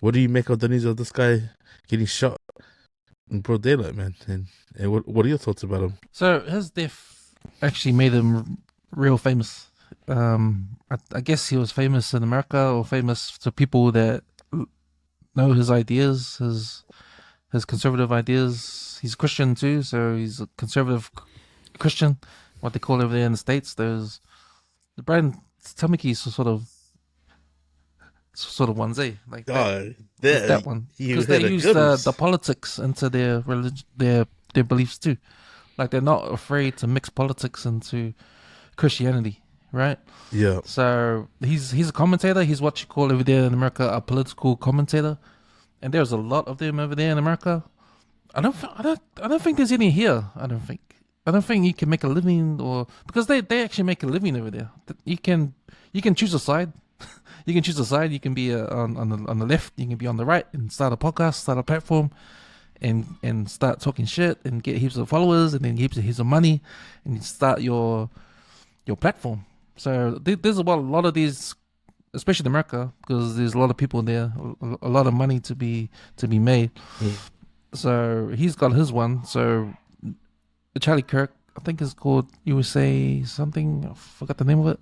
What do you make of the news of this guy getting shot in broad daylight, man? And what are your thoughts about him? So his death actually made him real famous. I guess he was famous in America, or famous to people that know his ideas, his conservative ideas. He's Christian too, so he's a conservative Christian, what they call over there in the States. There's the brand Tamaki's sort of onesie, like that one, because they use the politics into their religion, their beliefs too. Like they're not afraid to mix politics into Christianity, right? Yeah. So he's a commentator. He's what you call over there in America a political commentator, and there's a lot of them over there in America. I don't think there's any here. I don't think you can make a living, or because they actually make a living over there. You can choose a side. You can choose a side. You can be on the left. You can be on the right and start a podcast, start a platform, and start talking shit and get heaps of followers and then heaps of money and you start your platform. So there's a lot of these, especially in America, because there's a lot of people there, a lot of money to be made. So he's got his one. So Charlie Kirk, I think it's called USA something. I forgot the name of it.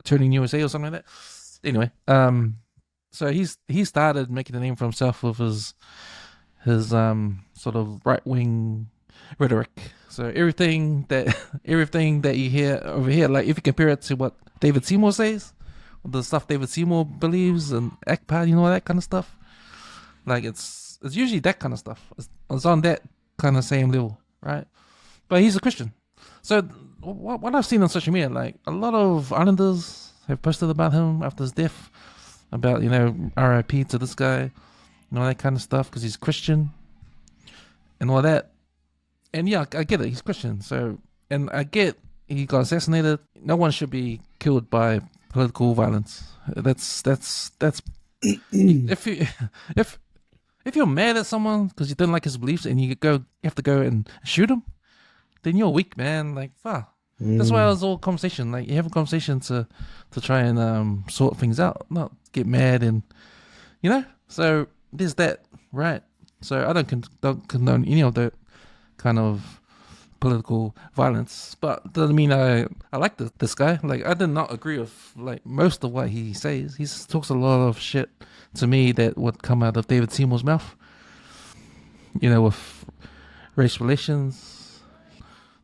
Turning USA or something like that. Anyway, so he started making a name for himself with his sort of right wing rhetoric. So everything that you hear over here, like if you compare it to what David Seymour says, the stuff David Seymour believes and ACPA, all that kind of stuff, like it's usually that kind of stuff. It's on that kind of same level, right? But he's a Christian. So what I've seen on social media, like a lot of Islanders have posted about him after his death, about RIP to this guy, and all that kind of stuff because he's Christian and all that. And yeah, I get it. He's Christian. So, and I get he got assassinated. No one should be killed by political violence. That's if you're mad at someone because you don't like his beliefs and you have to go and shoot him, then you're weak, man. Like, fuck. That's why it was all conversation. Like, you have a conversation to try and sort things out, not get mad and So there's that, right? So I don't condone any of that kind of political violence, but doesn't mean I like this guy. Like, I did not agree with like most of what he says. He talks a lot of shit to me that would come out of David Seymour's mouth. With race relations.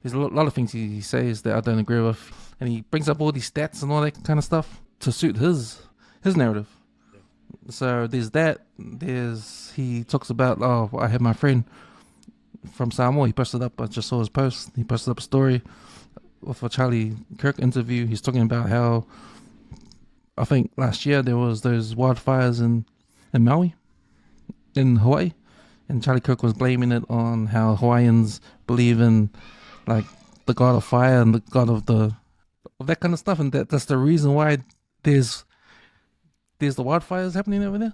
There's a lot of things he says that I don't agree with, and he brings up all these stats and all that kind of stuff to suit his narrative. So there's that. He talks about, I had my friend from Samoa. He posted up. I just saw his post. He posted up a story with a Charlie Kirk interview. He's talking about how I think last year there was those wildfires in Maui, in Hawaii, and Charlie Kirk was blaming it on how Hawaiians believe in like the god of fire and the god of that kind of stuff, and that's the reason why there's the wildfires happening over there.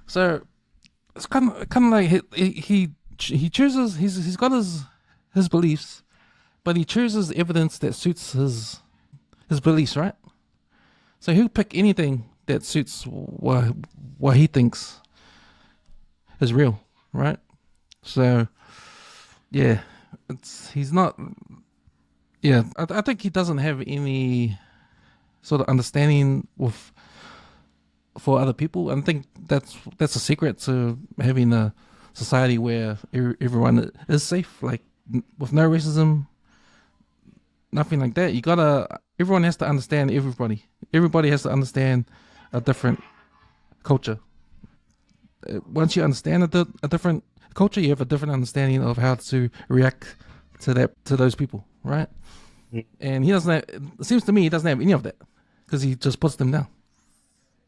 So it's kind of like he chooses. He's got his beliefs, but he chooses evidence that suits his beliefs, right? So he'll pick anything that suits what he thinks is real, right? So yeah, he's not. Yeah, I think he doesn't have any sort of understanding for other people. I think that's a secret to having a society where everyone is safe, like with no racism, nothing like that. Everyone has to understand everybody. Everybody has to understand a different culture. Once you understand a different culture, you have a different understanding of how to react to those people, right? And he doesn't. It seems to me he doesn't have any of that because he just puts them down.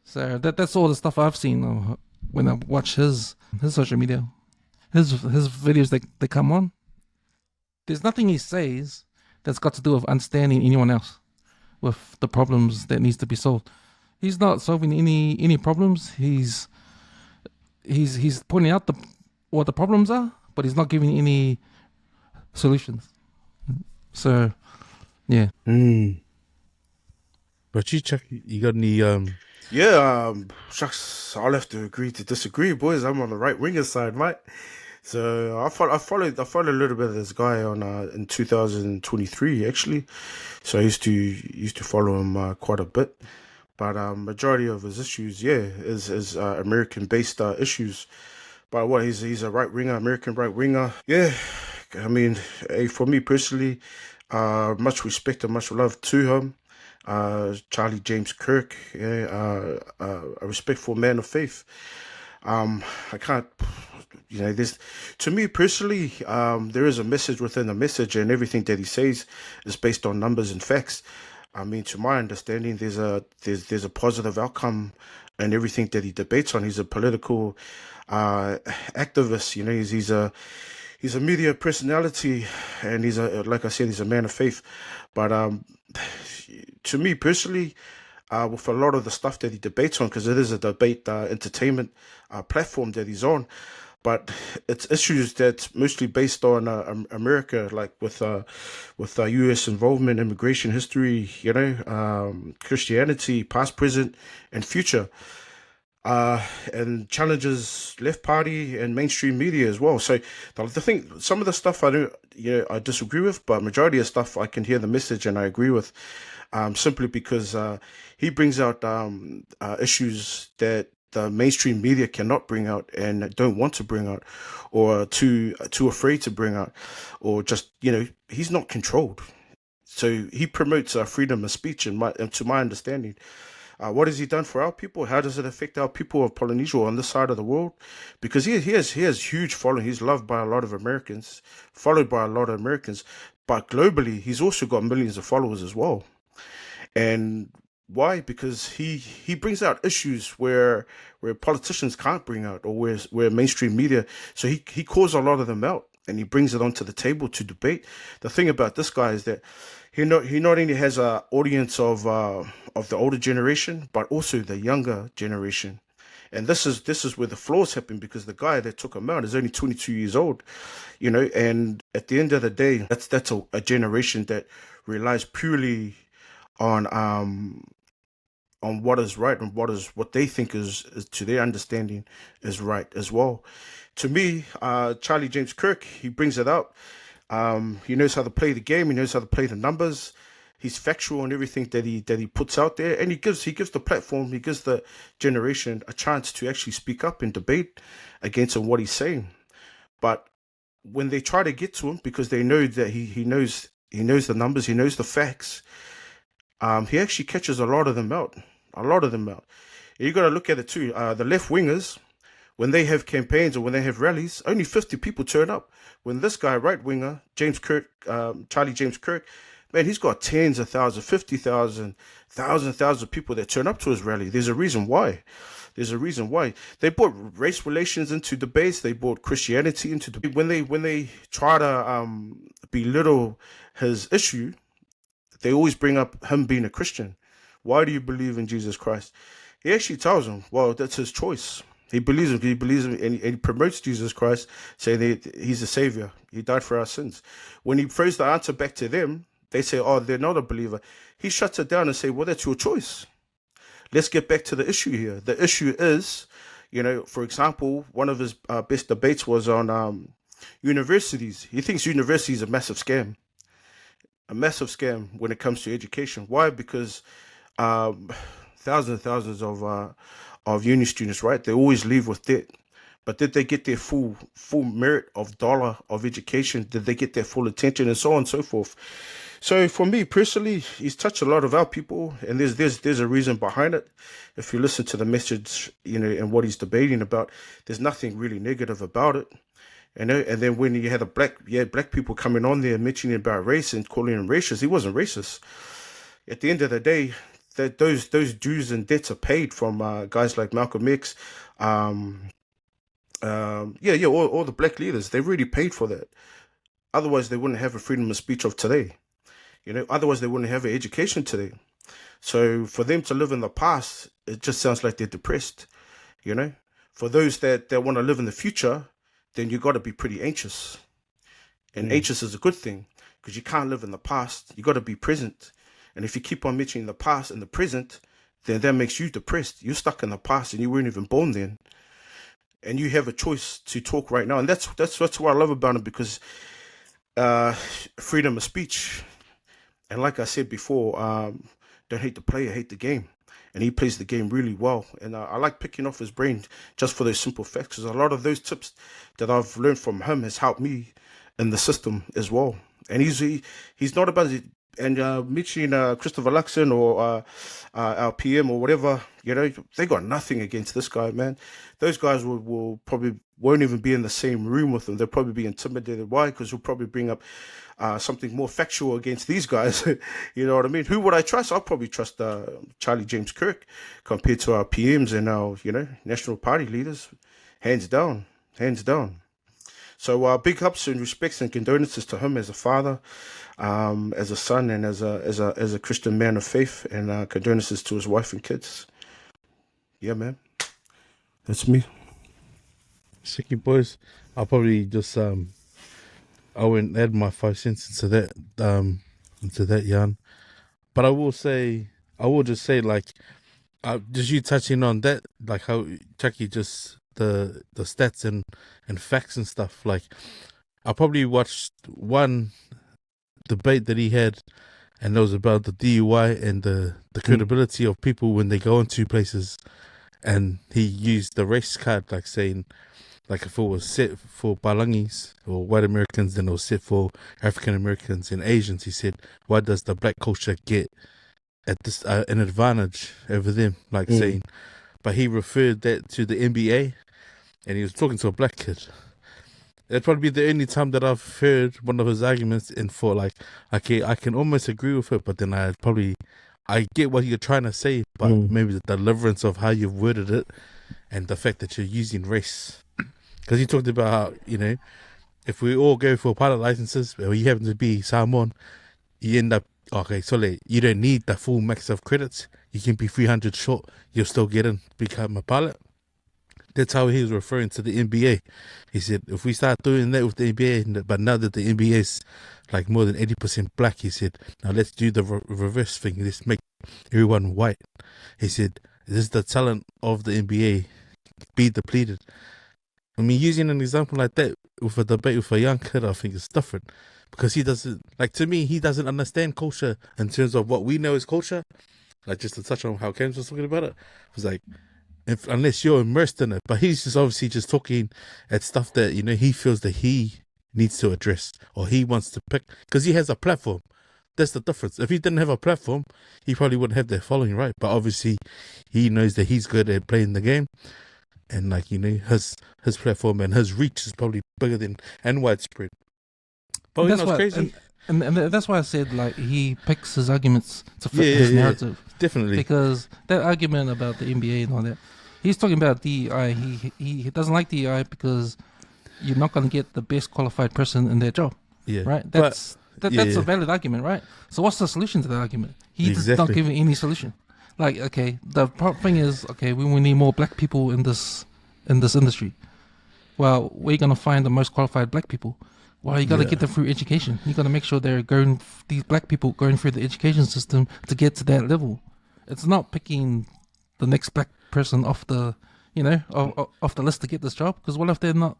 So that's all the stuff I've seen when I watch his social media, his videos that come on. There's nothing he says that's got to do with understanding anyone else with the problems that needs to be solved. He's not solving any problems. He's pointing out what the problems are, but he's not giving any solutions. So, yeah. But Chuck, you got any Shucks, I'll have to agree to disagree, boys. I'm on the right winger side, mate. So I followed a little bit of this guy on in 2023 actually. So I used to follow him quite a bit, but majority of his issues, is American based issues. But he's a right winger, American right winger. Yeah, I mean, for me personally, much respect and much love to him. Charlie James Kirk, a respectful man of faith. I can't there's, to me personally, there is a message within the message, and everything that he says is based on numbers and facts. I mean, to my understanding, there's a positive outcome in everything that he debates on. He's a political activist. He's a media personality, and like I said, he's a man of faith. But to me personally, with a lot of the stuff that he debates on, because it is a debate entertainment platform that he's on, but it's issues that's mostly based on America, like with U.S. involvement, immigration history, Christianity, past, present, and future, and challenges left party and mainstream media as well. So the thing, some of the stuff I disagree with, but majority of stuff I can hear the message and I agree with, simply because he brings out issues that the mainstream media cannot bring out and don't want to bring out, or too afraid to bring out, or just he's not controlled. So he promotes freedom of speech, and to my understanding. What has he done for our people? How does it affect our people of Polynesia on this side of the world? Because he has huge following. He's loved by a lot of Americans, followed by a lot of Americans. But globally, he's also got millions of followers as well. And why? Because he brings out issues where politicians can't bring out, or where mainstream media. So he calls a lot of them out, and he brings it onto the table to debate. The thing about this guy is that he not only has an audience of the older generation, but also the younger generation. And this is where the flaws happen, because the guy that took him out is only 22 years old, and at the end of the day, that's a generation that relies purely on what is right, and what they think is to their understanding is right as well. To me, Charlie James Kirk, he brings it out. He knows how to play the game. He knows how to play the numbers. He's factual in everything that he puts out there, and he gives the platform, he gives the generation a chance to actually speak up and debate against what he's saying. But when they try to get to him, because they know that he knows the numbers, he knows the facts, he actually catches a lot of them out. You got to look at it too. The left wingers, when they have campaigns or when they have rallies, only 50 people turn up. When this guy, right winger, Charlie James Kirk, man, he's got tens of thousands, 50,000, thousands of people that turn up to his rally. There's a reason why. They brought race relations into debates. They brought Christianity into debate. When they try to belittle his issue, they always bring up him being a Christian. Why do you believe in Jesus Christ? He actually tells them, well, that's his choice. He believes him, and he promotes Jesus Christ, saying that he's a savior. He died for our sins. When he throws the answer back to them, they say, oh, they're not a believer. He shuts it down and say, well, that's your choice. Let's get back to the issue here. The issue is, for example, one of his best debates was on universities. He thinks universities are a massive scam. A massive scam when it comes to education. Why? Because thousands and thousands of uni students, right? They always leave with debt. But did they get their full merit of dollar of education? Did they get their full attention, and so on and so forth? So for me personally, he's touched a lot of our people, and there's a reason behind it. If you listen to the message, and what he's debating about, there's nothing really negative about it. And then when you had black people coming on there mentioning about race and calling him racist, he wasn't racist. At the end of the day, that those dues and debts are paid from guys like Malcolm X, all the black leaders. They really paid for that. Otherwise, they wouldn't have a freedom of speech of today. Otherwise they wouldn't have an education today. So for them to live in the past, it just sounds like they're depressed. For those that want to live in the future, then you got to be pretty anxious. And anxious is a good thing, because you can't live in the past. You got to be present. And if you keep on mentioning the past and the present, then that makes you depressed. You're stuck in the past and you weren't even born then. And you have a choice to talk right now. And that's what I love about him, because freedom of speech. And like I said before, don't hate the player, hate the game. And he plays the game really well. And I like picking off his brain just for those simple facts, because a lot of those tips that I've learned from him has helped me in the system as well. And he's not about and mentioning Christopher Luxon or our PM or whatever, they got nothing against this guy, man. Those guys will probably won't even be in the same room with him. They'll probably be intimidated. Why? Because he'll probably bring up something more factual against these guys. You know what I mean? Who would I trust? I'll probably trust Charlie James Kirk compared to our PMs and our, National Party leaders. Hands down. So big ups and respects and condolences to him as a father, as a son, and as a Christian man of faith, and condolences to his wife and kids. Yeah, man. That's me. Sicky boys, I'll probably just I won't add my 5 cents into that yarn, but I will just say like, just you touching on that, like how Chucky just the stats and facts and stuff. Like, I probably watched one debate that he had, and it was about the DUI and the credibility of people when they go into places, and he used the race card, like saying, like if it was set for Palangis or white Americans, then it was set for African Americans and Asians. He said, why does the black culture get at this an advantage over them? Like saying, but he referred that to the NBA, and he was talking to a black kid. It'd probably be the only time that I've heard one of his arguments, and for like, okay, I can almost agree with it, but then I get what you're trying to say, but maybe the deliverance of how you've worded it and the fact that you're using race. Because he talked about how, if we all go for pilot licenses, or you happen to be Samoan, you end up, okay, so you don't need the full max of credits. You can be 300 short, you'll still get in, become a pilot. That's how he was referring to the NBA. He said, if we start doing that with the NBA, but now that the NBA is like more than 80% black, he said, now let's do the reverse thing. Let's make everyone white. He said, this is the talent of the NBA be depleted. I mean, using an example like that with a debate with a young kid, I think it's different. Because he doesn't, like, to me, he doesn't understand culture in terms of what we know as culture. Like, just to touch on how Ken was talking about it, it was like, unless you're immersed in it. But he's just obviously just talking at stuff that, he feels that he needs to address, or he wants to pick, because he has a platform. That's the difference. If he didn't have a platform, he probably wouldn't have that following, right? But obviously, he knows that he's good at playing the game. And like, his platform and his reach is probably bigger than and widespread. But that's crazy. And that's why I said, like, he picks his arguments to fit his narrative. Definitely. Because that argument about the NBA and all that, he's talking about DEI. He doesn't like DEI because you're not going to get the best qualified person in their job. Yeah. Right? That's a valid argument, right? So what's the solution to that argument? He's not giving any solution. Like, okay, the thing is, okay, we need more black people in this industry. Well, we're going to find the most qualified black people. Well, you got to get them through education. You got to make sure these black people going through the education system to get to that level. It's not picking the next black person off the, off the list to get this job, because what if they're not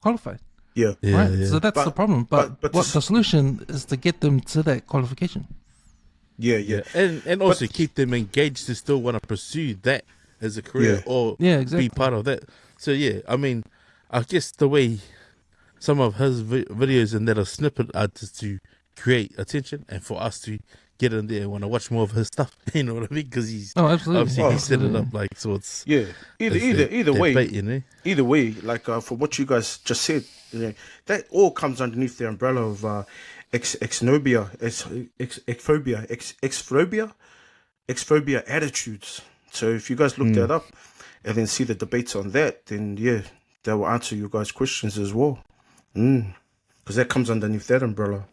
qualified? Yeah. Right? Yeah. So that's the problem. But the solution is to get them to that qualification. Yeah. And also keep them engaged to still want to pursue that as a career or be part of that. So, I mean, I guess the way some of his videos and that are snippet are just to create attention and for us to get in there and want to watch more of his stuff. You know what I mean? Because he's obviously he set it up like so. It's either way, bait, either way. Like for what you guys just said, that all comes underneath the umbrella of exphobia attitudes. So if you guys look that up and then see the debates on that, then that will answer you guys' questions as well. Because that comes underneath that umbrella.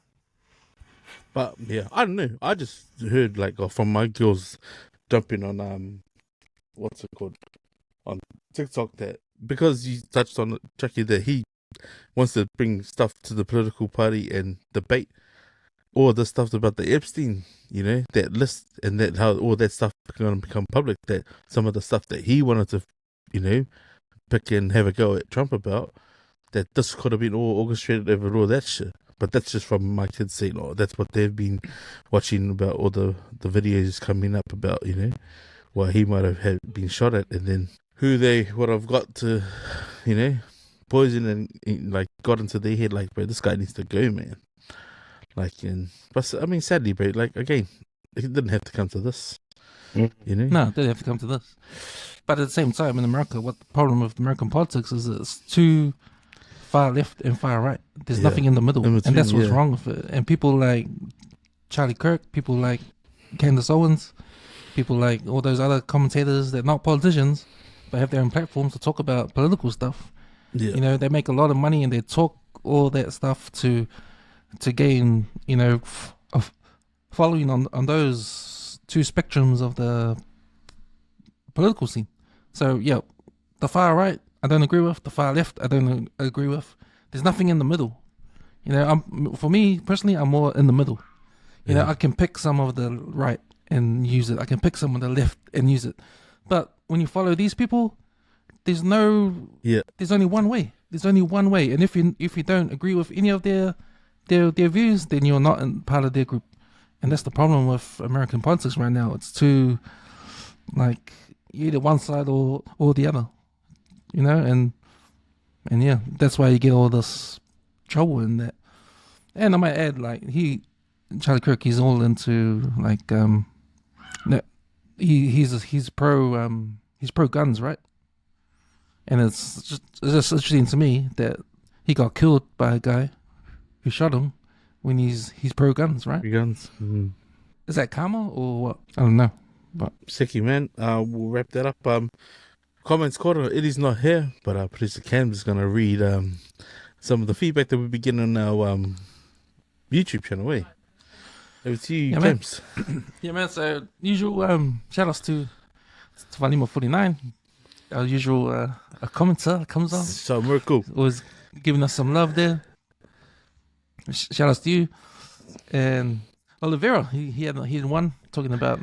But I don't know. I just heard like from my girls jumping on what's it called on TikTok, that because you touched on Chucky that he wants to bring stuff to the political party and debate all the stuff about the Epstein, that list, and that how all that stuff is going to become public. That some of the stuff that he wanted to, pick and have a go at Trump about, that this could have been all orchestrated over all that shit. But that's just from my kids saying, that's what they've been watching about all the videos coming up about, what he might have had been shot at, and then who they would have got to, poison and like got into their head like, bro, this guy needs to go, man. But I mean, sadly, bro, like again, it didn't have to come to this. Mm. You know? No, it didn't have to come to this. But at the same time, in America, what the problem with American politics is it's too far left and far right. There's Yeah. nothing in the middle. In between, And that's what's yeah. wrong with it. And people like Charlie Kirk, people like Candace Owens, people like all those other commentators that are not politicians, but have their own platforms to talk about political stuff. Yeah. You know, they make a lot of money and they talk all that stuff to gain, you know, following on those two spectrums of the political scene. So, yeah, the far right, I don't agree with. The far left, I don't agree with. There's nothing in the middle. You know, for me personally, I'm more in the middle. You know, I can pick some of the right and use it. I can pick some of the left and use it. But when you follow these people, there's only one way. There's only one way. And if you don't agree with any of their views, then you're not part of their group. And that's the problem with American politics right now. It's too, like, either one side or the other. You know, and yeah, that's why you get all this trouble in that. And I might add, like, Charlie Kirk, he's all into, like, he's pro guns, right? And it's just interesting to me that he got killed by a guy who shot him when he's pro guns, right? Guns. Is that karma or what? I don't know. But Sicky, man. We'll wrap that up. Comments corner. It is not here, but producer Cam is gonna read some of the feedback that we've been getting on our YouTube channel. Eh? Over to you, Yeah, man. James. yeah, man. So usual shout outs to Valima 49. Our usual a commenter comes on. So Miracle. Always giving us some love there. Shout outs to you. And Oliveira, he had one talking about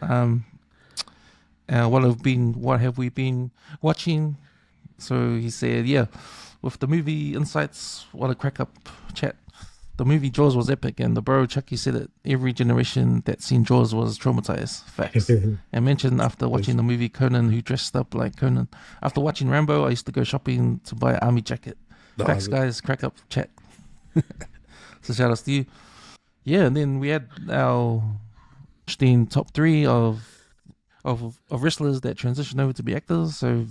what have we been watching. So he said, yeah, with the movie Insights, what a crack up chat. The movie Jaws was epic, and the bro Chucky said that every generation that seen Jaws was traumatized. Facts. And mentioned after watching the movie Conan, who dressed up like Conan. After watching Rambo, I used to go shopping to buy an army jacket. Facts, guys. Crack up chat. So shout outs to you. Yeah, and then we had our interesting top 3 of wrestlers that transitioned over to be actors. So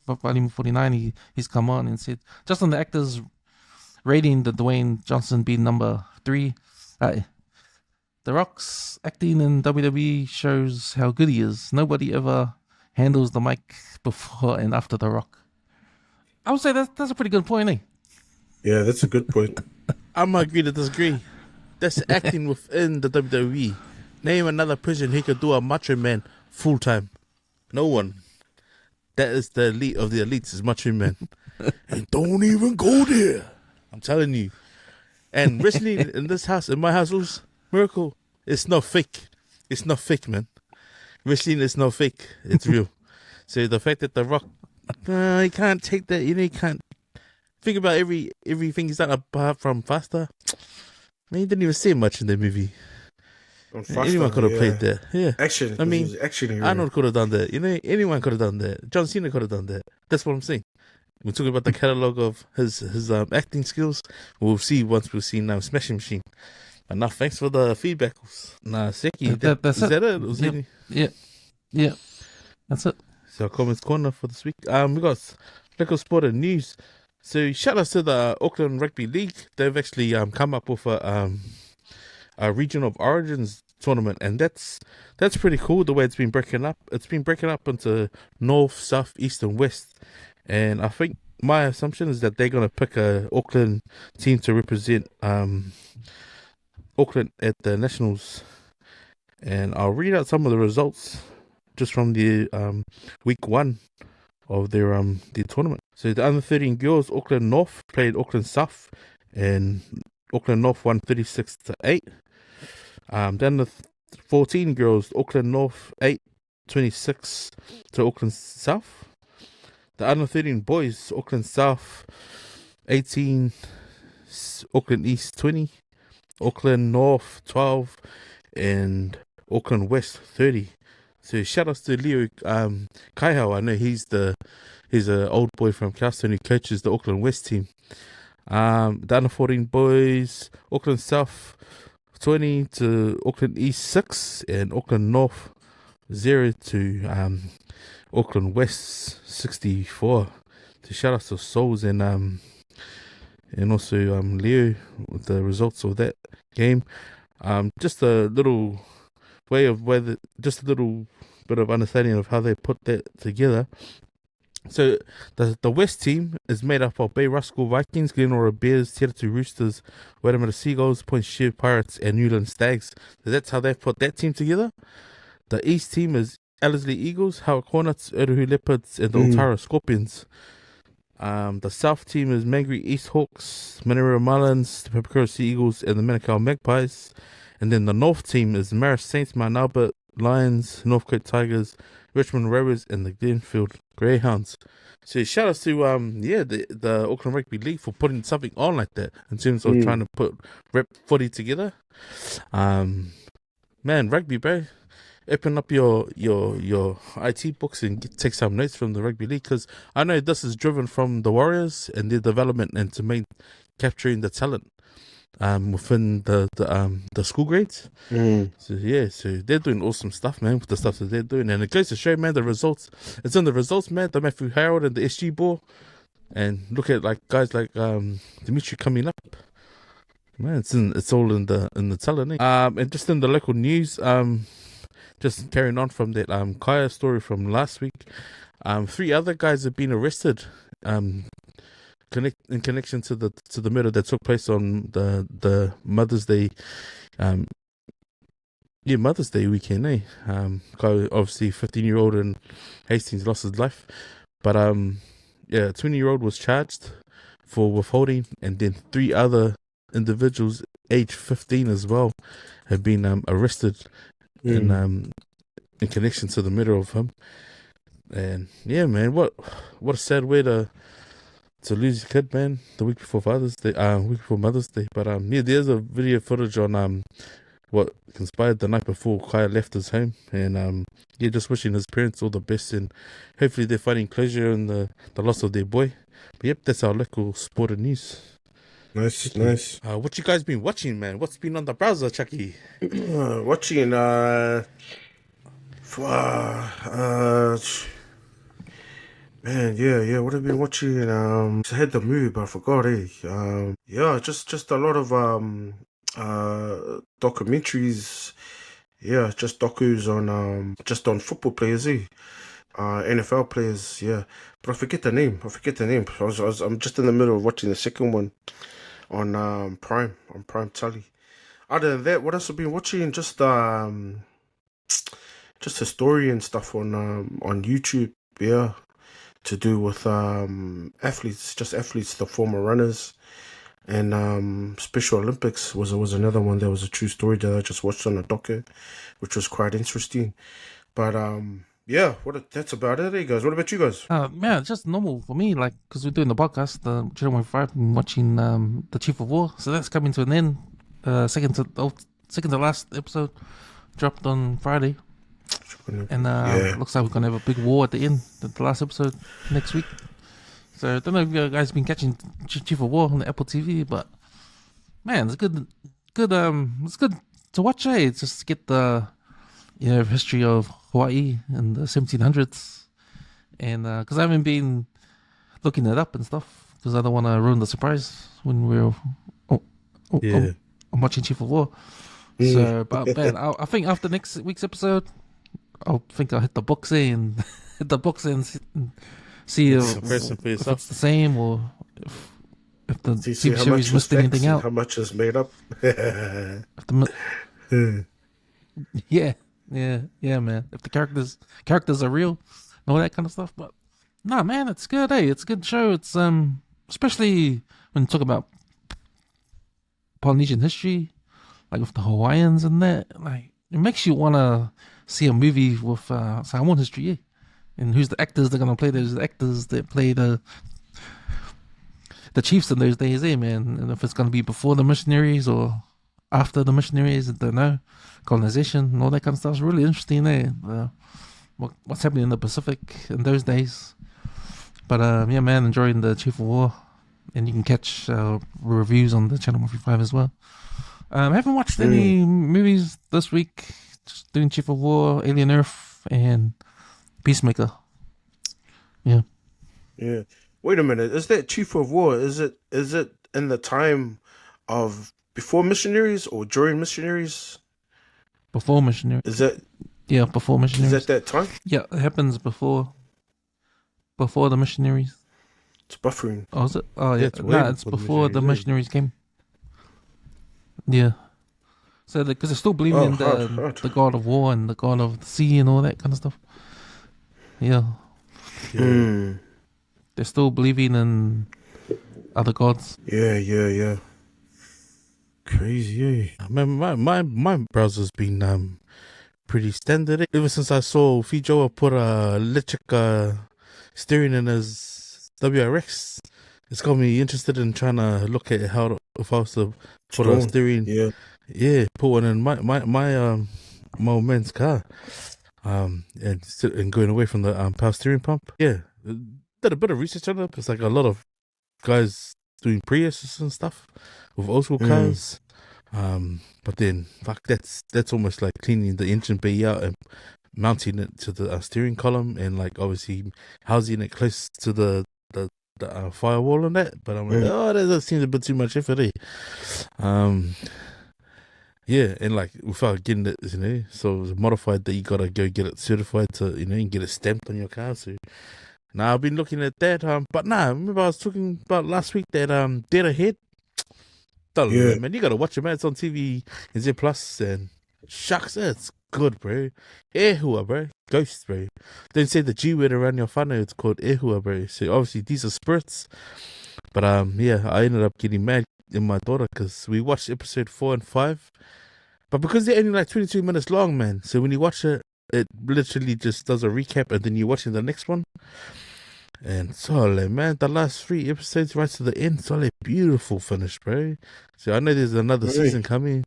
Volume 49, he's come on and said, just on the actors rating, the Dwayne Johnson being number 3. The Rock's acting in WWE shows how good he is. Nobody ever handles the mic before and after The Rock. I would say that's a pretty good point, eh? Yeah, that's a good point. I'm gonna agree to disagree. That's acting within the WWE. Name another person who could do a Macho Man full time. No one. That is the elite of the elites, is Macho Man. And don't even go there. I'm telling you. And wrestling in this house, in my house, Miracle, it's not fake. It's not fake, man. Wrestling is not fake. It's real. So the fact that The Rock, he can't take that, you know, he can't think about everything he's done apart from Faster. Man, he didn't even say much in the movie. Anyone could have played that. Yeah. Action. I mean, action hero. Arnold could have done that. You know, anyone could have done that. John Cena could have done that. That's what I'm saying. We're talking about the catalogue of his acting skills. We'll see once we've seen Smashing Machine. Enough. Thanks for the feedback. Nah, Seki. That's is it. that it? Was any... Yeah. That's it. So comments corner for this week. We got local sport and news. So shout out to the Auckland Rugby League. They've actually come up with a region of origins tournament, and that's pretty cool the way it's been broken up. It's been broken up into north, south, east, and west. And I think my assumption is that they're gonna pick a Auckland team to represent Auckland at the Nationals. And I'll read out some of the results just from the week 1 of their tournament. So the under 13 girls, Auckland North played Auckland South, and Auckland North won 36-8. Then the 14 girls, Auckland North 8-26 to Auckland South. The under 13 boys, Auckland South 18, Auckland East 20, Auckland North 12, and Auckland West 30. So shout outs to Leo Kaihau. I know he's an old boy from Charleston who coaches the Auckland West team. The under 14 boys, Auckland South 20 to Auckland East 6, and Auckland North 0 to Auckland West 64. To shout out to Souls and also Leo with the results of that game. Just a little way of just a little bit of understanding of how they put that together. So the West team is made up of Bay Rascal Vikings, Glenora Bears, Territory Roosters, Waitemata Seagulls, Point Share Pirates, and Newland Stags. So that's how they put that team together. The East team is Ellerslie Eagles, Howard Hornets, Uruhu Leopards, and the Otara Scorpions. The South team is Mangere East Hawks, Maneroo Marlins, the Papakura Sea Eagles, and the Manukau Magpies. And then the North team is Marist Saints, Mount Albert Lions, Northcote Tigers, Richmond Rovers, and the Glenfield Greyhounds. So shout out to the Auckland Rugby League for putting something on like that in terms of trying to put rep footy together. Man, rugby, bro. Open up your IT books and take some notes from the rugby league, because I know this is driven from the Warriors and their development and to capturing the talent within the school grades. So they're doing awesome stuff, man, with the stuff that they're doing, and it goes to show, man, the results. It's in the results, man. The Matthew Harold and the SG ball, and look at like guys like Dimitri coming up. Man, it's all in the talent. And just in the local news, just carrying on from that Kaya story from last week, 3 other guys have been arrested in connection to the murder that took place on the Mother's Day Mother's Day weekend, Guy, obviously 15-year-old in Hastings lost his life, but 20-year-old was charged for withholding, and then 3 other individuals aged 15 as well have been arrested in connection to the murder of him. And yeah, man, what a sad way to lose your kid, man, the week before Mother's Day. But there's a video footage on what conspired the night before Kaya left his home, and just wishing his parents all the best, and hopefully they're finding closure in the loss of their boy. But yep, that's our local sport and news. Nice. What you guys been watching, man? What's been on the browser, Chucky? Watching, man, yeah, what have I been watching? I had the movie, but I forgot, just a lot of, documentaries, just docus on, just on football players, NFL players, but I forget the name. I'm just in the middle of watching the second one on Prime Tally. Other than that, what else have I been watching? Just historian stuff on YouTube, to do with athletes, the former runners, and Special Olympics was another one. There was a true story that I just watched on a docu, which was quite interesting. But that's about it, guys. What about you guys? It's just normal for me, like, because we're doing the podcast, the Channel 5, and watching the Chief of War, so that's coming to an end. Second to last episode dropped on Friday, and looks like we're gonna have a big war at the end, the last episode next week. So I don't know if you guys been catching Chief of War on the Apple TV, but man, it's good. It's good to watch. It's just to get the history of Hawaii in the 1700s, and because I haven't been looking it up and stuff, because I don't want to ruin the surprise when we're I'm watching Chief of War. So, but man, I think after next week's episode, I'll hit the books and see if it's the same, or if the TV series missed anything out. How much is made up? Yeah, man. If the characters are real and all that kind of stuff. But nah, man, it's good. It's a good show. It's especially when you talk about Polynesian history, like with the Hawaiians and that. Like, it makes you want to see a movie with Samoan history, and who's the actors that are gonna play those actors that play the chiefs in those days, man. And if it's gonna be before the missionaries or after the missionaries, I don't know, colonization and all that kind of stuff. It's really interesting, what's happening in the Pacific in those days. But man, enjoying the Chief of War and you can catch reviews on the Channel 135 as well. I haven't watched any movies this week. Just doing Chief of War, Alien Earth, and Peacemaker. Yeah. Yeah. Wait a minute. Is that Chief of War? Is it in the time of before missionaries or during missionaries? Before missionaries. Is that before missionaries. is that time? Yeah, it happens before the missionaries. It's buffering. Oh, is it? Oh, yeah. It's way It's before the missionaries came. Yeah. So, because they're still believing in the god of war and the god of the sea and all that kind of stuff. Yeah. They're still believing in other gods. Yeah. Crazy, I remember my browser's been pretty standard ever since I saw Fijoa put a electric steering in his WRX. It's got me interested in trying to look at how if I was to put a steering. Yeah, put one in my old man's car. And going away from the power steering pump. Yeah, did a bit of research on it. It's like a lot of guys doing Priuses and stuff with old school cars. But then fuck, that's almost like cleaning the engine bay out and mounting it to the steering column and like obviously housing it close to the firewall and that. But I'm like, that seems a bit too much effort, eh? Yeah, and like without getting it, so it was modified that you gotta go get it certified to, and get it stamped on your car. So now I've been looking at that. But remember I was talking about last week that Dead Ahead. Don't know, man. You gotta watch it, man. It's on TV, is it Plus? And shucks, it's good, bro. Ehua, bro. Ghosts, bro. Don't say the G word around your whānau. It's called Ehua, bro. So obviously these are spirits. But I ended up getting mad in my daughter because we watched episode 4 and 5. But because they're only like 22 minutes long, man. So when you watch it, it literally just does a recap and then you're watching the next one. And Sole, man, the last 3 episodes right to the end, Sole, beautiful finish, bro. So I know there's another season coming.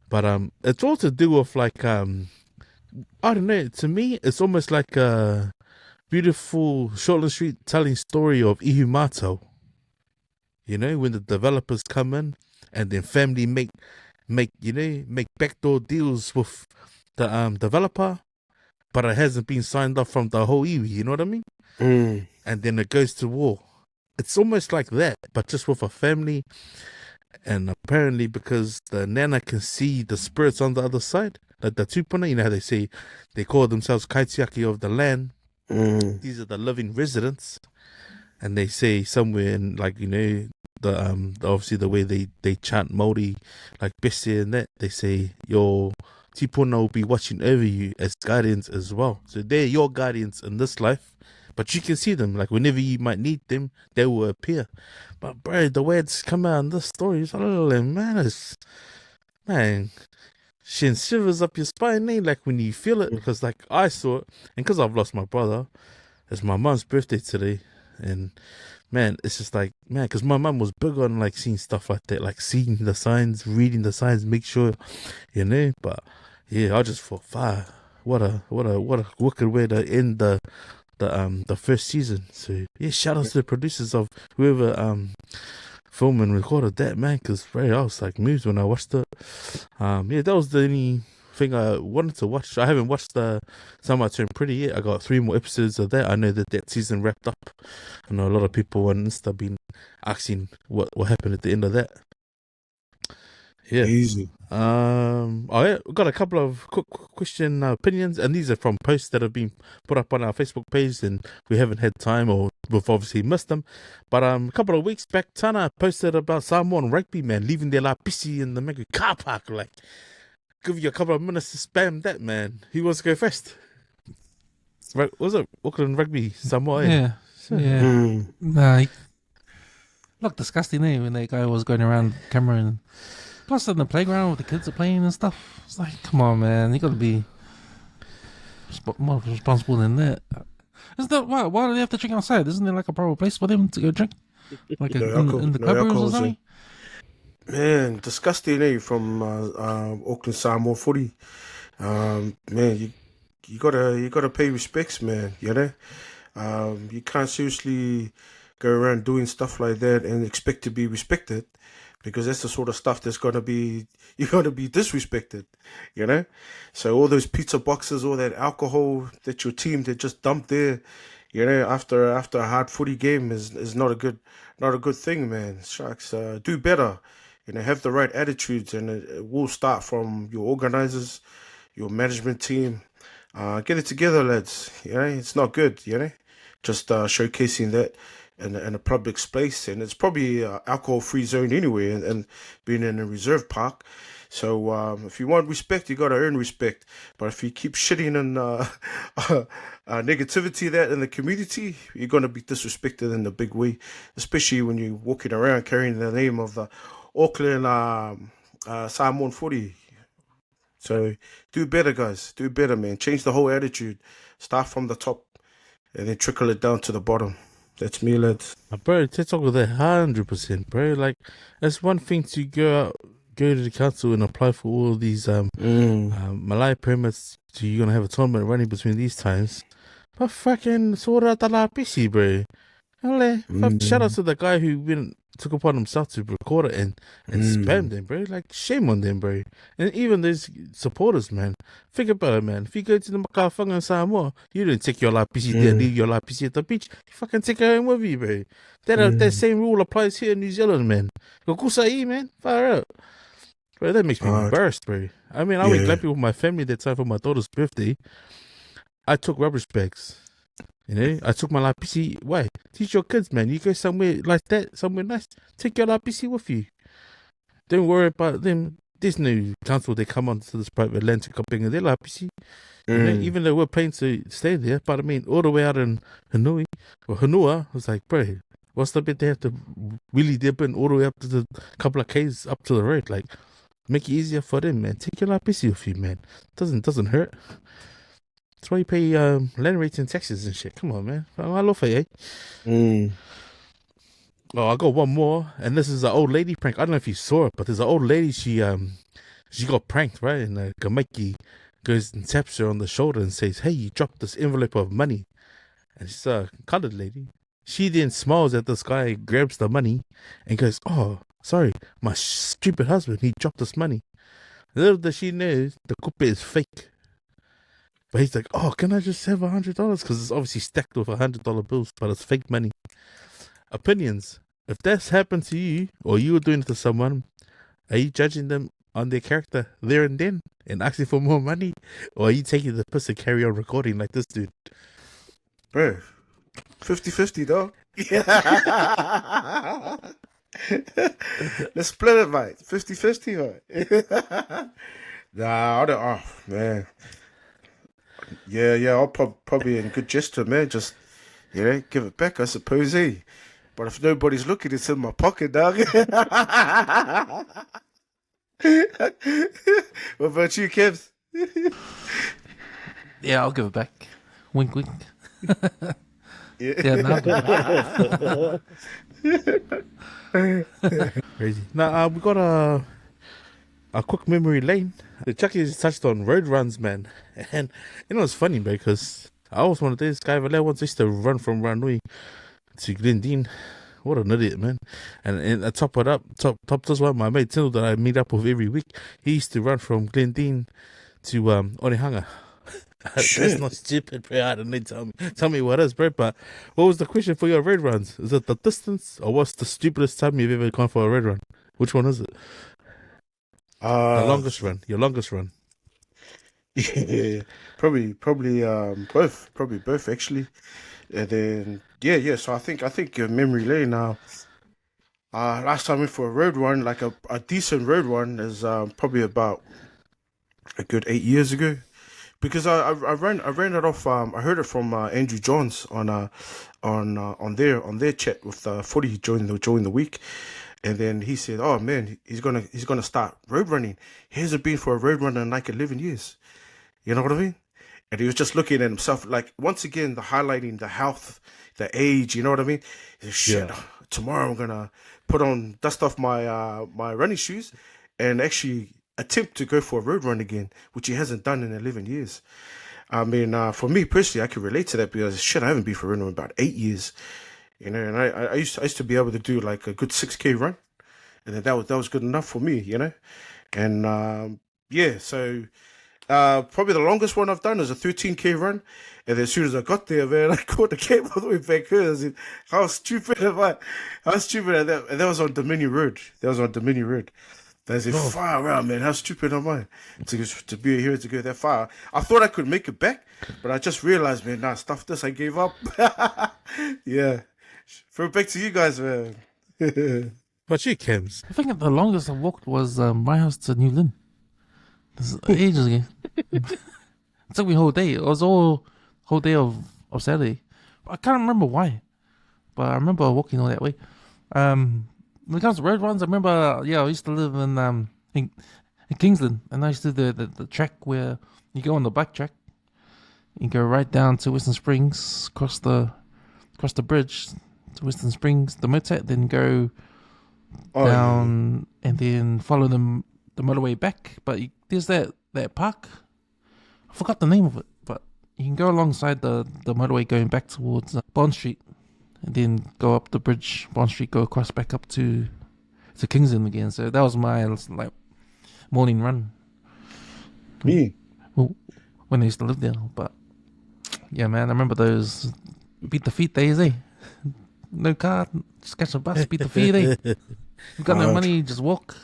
But it's all to do with like I don't know, to me it's almost like a beautiful Shortland Street telling story of Ihumato. When the developers come in and then family make backdoor deals with the developer, but it hasn't been signed off from the whole iwi, you know what I mean? And then it goes to war. It's almost like that, but just with a family. And apparently because the nana can see the spirits on the other side, like the tupuna, how they say they call themselves kaitiaki of the land. These are the living residents. And they say somewhere in like, the obviously the way they chant Māori, like Bese and that, they say your tipuna will be watching over you as guardians as well. So they're your guardians in this life, but you can see them. Like whenever you might need them, they will appear. But bro, the way it's come out in this story is man, shin shivers up your spine, eh? Like when you feel it, because like I saw it, and because I've lost my brother, it's my mum's birthday today, and man, it's just like, man, because my mum was big on like seeing stuff like that, like seeing the signs, reading the signs, make sure, but yeah, I just thought, fire, what a wicked way to end the first season. So yeah, shout out to the producers of whoever filmed and recorded that, man, because I was like moved when I watched it. That was the only thing I wanted to watch. I haven't watched the Time I Turned Pretty yet. I got 3 more episodes of that. I know that season wrapped up. I know a lot of people on Insta been asking what happened at the end of that. Yeah. Easy. We've got a couple of quick question opinions, and these are from posts that have been put up on our Facebook page, and we haven't had time, or we've obviously missed them. But a couple of weeks back, Tana posted about Samoan rugby, man, leaving their lapisi in the Mangu car park. Like, give you a couple of minutes to spam that, man. Who wants to go first? Was it Auckland Rugby, Samoa? Yeah. Nah, looked disgusting, eh, when that guy was going around the camera and plus in the playground with the kids are playing and stuff. It's like, come on, man, you got to be more responsible than that. Isn't that why do they have to drink outside? Isn't there like a proper place for them to go drink, like in the club rooms or something? Man, disgusting, eh? From Auckland Samoa footy. Man, you gotta pay respects, man. You can't seriously go around doing stuff like that and expect to be respected, because that's the sort of stuff that's gonna be you're gonna be disrespected, you know. So all those pizza boxes, all that alcohol that your team they just dumped there, you know, after a hard footy game is not a good thing, man. Sharks, do better, you know, have the right attitudes, and it will start from your organizers, your management team. Get it together, lads. You know, it's not good, you know, just showcasing that in a public space, and it's probably alcohol-free zone anyway, and being in a reserve park. So if you want respect, you got to earn respect. But if you keep shitting on negativity that in the community, you're going to be disrespected in a big way, especially when you're walking around carrying the name of the Auckland Samoan footy. So do better, guys. Do better, man. Change the whole attitude. Start from the top and then trickle it down to the bottom. That's me, lads. Bro, let's talk about that 100%, bro. Like, it's one thing to go to the council and apply for all these Malay permits. So you're gonna have a tournament running between these times, but fucking sora tala pisi, bro. Shout out to the guy who took upon himself to record it and spam them, bro. Like, shame on them, bro. And even those supporters, man. Think about it, man. If you go to the Makawhanga and Samoa, you don't take your lapisi there, leave your lapisi at the beach. You fucking take it home with you, bro. That same rule applies here in New Zealand, man. Go kusai, man. Fire out. Bro, that makes me embarrassed, bro. I mean, I went glamping with my family that time for my daughter's birthday. I took rubbish bags. You know, I took my lapisi. Why? Teach your kids, man. You go somewhere like that, somewhere nice. Take your lapisi with you. Don't worry about them. There's no council. They come onto this private land to come bring their lapisi. You know, even though we're paying to stay there, but I mean, all the way out in Hanui or Hanua, I was like, bro, what's the bit they have to really dip in all the way up to the couple of k's up to the road? Like, make it easier for them, man. Take your lapisi with you, man. Doesn't hurt. That's why you pay land rates and taxes and shit. Come on, man. I love it, eh? Oh, I got one more, and this is an old lady prank. I don't know if you saw it, but there's an old lady. She got pranked, right? And Kameki goes and taps her on the shoulder and says, "Hey, you dropped this envelope of money." And she's a colored lady. She then smiles at this guy, grabs the money, and goes, "Oh, sorry, my stupid husband. He dropped this money." Little does she know, the coupe is fake. But he's like, "Oh, can I just have $100? Because it's obviously stacked with $100 bills, but it's fake money." Opinions. If that's happened to you, or you were doing it to someone, are you judging them on their character there and then and asking for more money? Or are you taking the piss and carry on recording like this dude? Bro, 50-50, dog. Let's split it, mate. 50-50, mate. Nah, I don't. Oh, man. Yeah, I'll probably in good gesture, man. Just, you know, give it back, I suppose, eh? But if nobody's looking, it's in my pocket, dog. What about you, Kevs? Yeah, I'll give it back. Wink, wink. Yeah, no. Crazy. Now, we got a quick memory lane. The Chucky just touched on road runs, man. And you know, it's funny, man, because I always wanted this guy, but I once used to run from Ranui to Glendine. What an idiot, man. And I top this one, my mate Tindall that I meet up with every week, he used to run from Glendine to Onehunga. That's not stupid, bro. I don't need to tell me what is, bro. But what was the question for your road runs? Is it the distance, or what's the stupidest time you've ever gone for a road run? Which one is it? The longest run. Your longest run. Yeah, probably both. Probably both, actually. And then yeah. So I think memory lane now. Last time I went for a road run, like a decent road run, is probably about a good 8 years ago. Because I ran it off. I heard it from Andrew Johns on their chat with Footy during the week, and then he said, "Oh man, he's gonna start road running. He hasn't been for a road run in like 11 years. You know what I mean?" And he was just looking at himself, like, once again, the highlighting the health, the age. You know what I mean? He said, "Shit, tomorrow I'm gonna dust off my my running shoes, and actually attempt to go for a road run again," which he hasn't done in 11 years. I mean, for me personally, I can relate to that because shit, I haven't been for a run in about 8 years. you know. And I used to be able to do like a good 6K run, and then that was good enough for me, you know. And yeah, so probably the longest one I've done is a 13K run. And then as soon as I got there, man, I caught the cable all the way back here. I was how stupid am I? How stupid am I? And that was on Dominion Road. That's it, far around, man. How stupid am I to be here to go that far? I thought I could make it back, but I just realized, man, nah, stuff this, I gave up. Yeah. Throw it back to you guys, man. But you, Kems. I think the longest I walked was my house to New Lynn. This is ages ago. It took me a whole day. It was all whole day of Saturday. I can't remember why, but I remember walking all that way. When it comes to road runs, I remember, I used to live in Kingsland, and I used to do the track where you go on the bike track, you go right down to Western Springs, cross the bridge to Western Springs, the motorway, then go down and then follow the motorway back. But there's that park. I forgot the name of it, but you can go alongside the motorway going back towards Bond Street, and then go up the bridge, Bond Street, go across back up to Kingsland again. So that was my like morning run. Me? Well, when I used to live there. But yeah, man, I remember those beat the feet days, eh? No car, just catch a bus, beat the feet, eh? You got no money, just walk.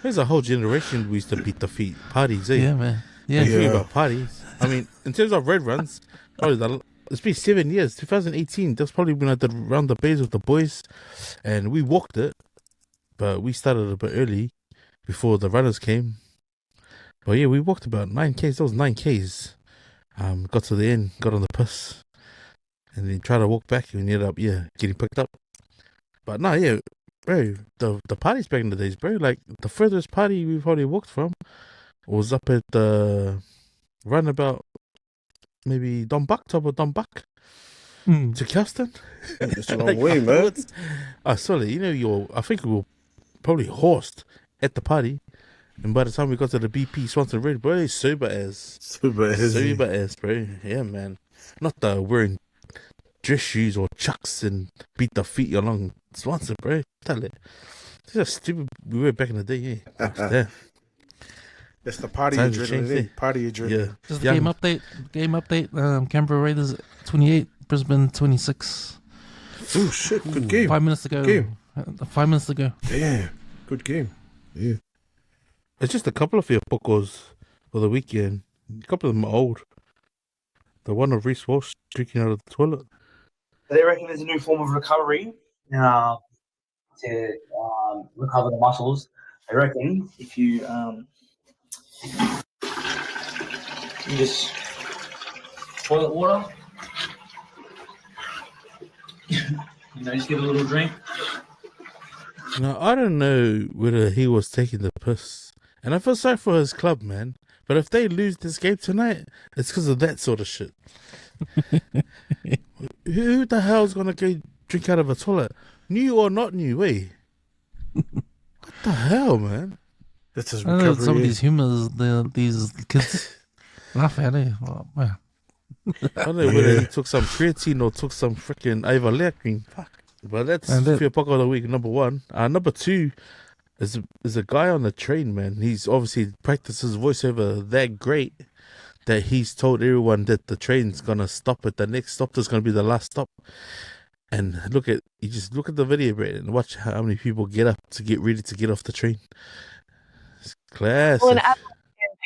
There's a whole generation we used to beat the feet parties, eh? Yeah, man. Yeah. Think about parties. I mean, in terms of red runs, probably it's been 7 years. 2018, that's probably when I did round the bays with the boys, and we walked it, but we started a bit early before the runners came. But yeah, we walked about 9Ks. That was 9Ks. Got to the end, got on the bus, and then tried to walk back, and we ended up getting picked up. But no, yeah, bro, the parties back in the days, bro, like the furthest party we've already walked from was up at the roundabout, maybe top of Dumbuck to Kelston. It's a long way, man. I saw it. I think we were probably horsed at the party, and by the time we got to the BP Swanson Red, bro, it's sober as, bro. Yeah, man. Not wearing dress shoes or chucks and beat the feet along Swanson, bro. Tell it. This is stupid. We were back in the day, yeah. That's the party adrenaline. Party adrenaline. Yeah. Just the game update. Canberra Raiders 28, Brisbane 26. Oh shit! Good game. 5 minutes ago. 5 minutes ago. Yeah, good game. Yeah. It's just a couple of Fia Pokos for the weekend. A couple of them are old. The one of Reece Walsh drinking out of the toilet. They reckon there's a new form of recovery to recover the muscles. They reckon if you just toilet water, just give it a little drink. Now, I don't know whether he was taking the piss. And I feel sorry for his club, man. But if they lose this game tonight, it's because of that sort of shit. Who the hell's going to go drink out of a toilet? New or not new, eh? What the hell, man? That's his I know recovery. some of these humors, these kids laugh at it. Oh, man. I don't know whether he took some creatine or took some freaking Ivalea cream. Fuck. But that's Fia Poko of the week, number one. Number two is a guy on the train, man. He's obviously practices voiceover that great that he's told everyone that the train's gonna stop at the next stop. That's gonna be the last stop. And you just look at the video, bro, and watch how many people get up to get ready to get off the train. It's classic. Well, an Adelaide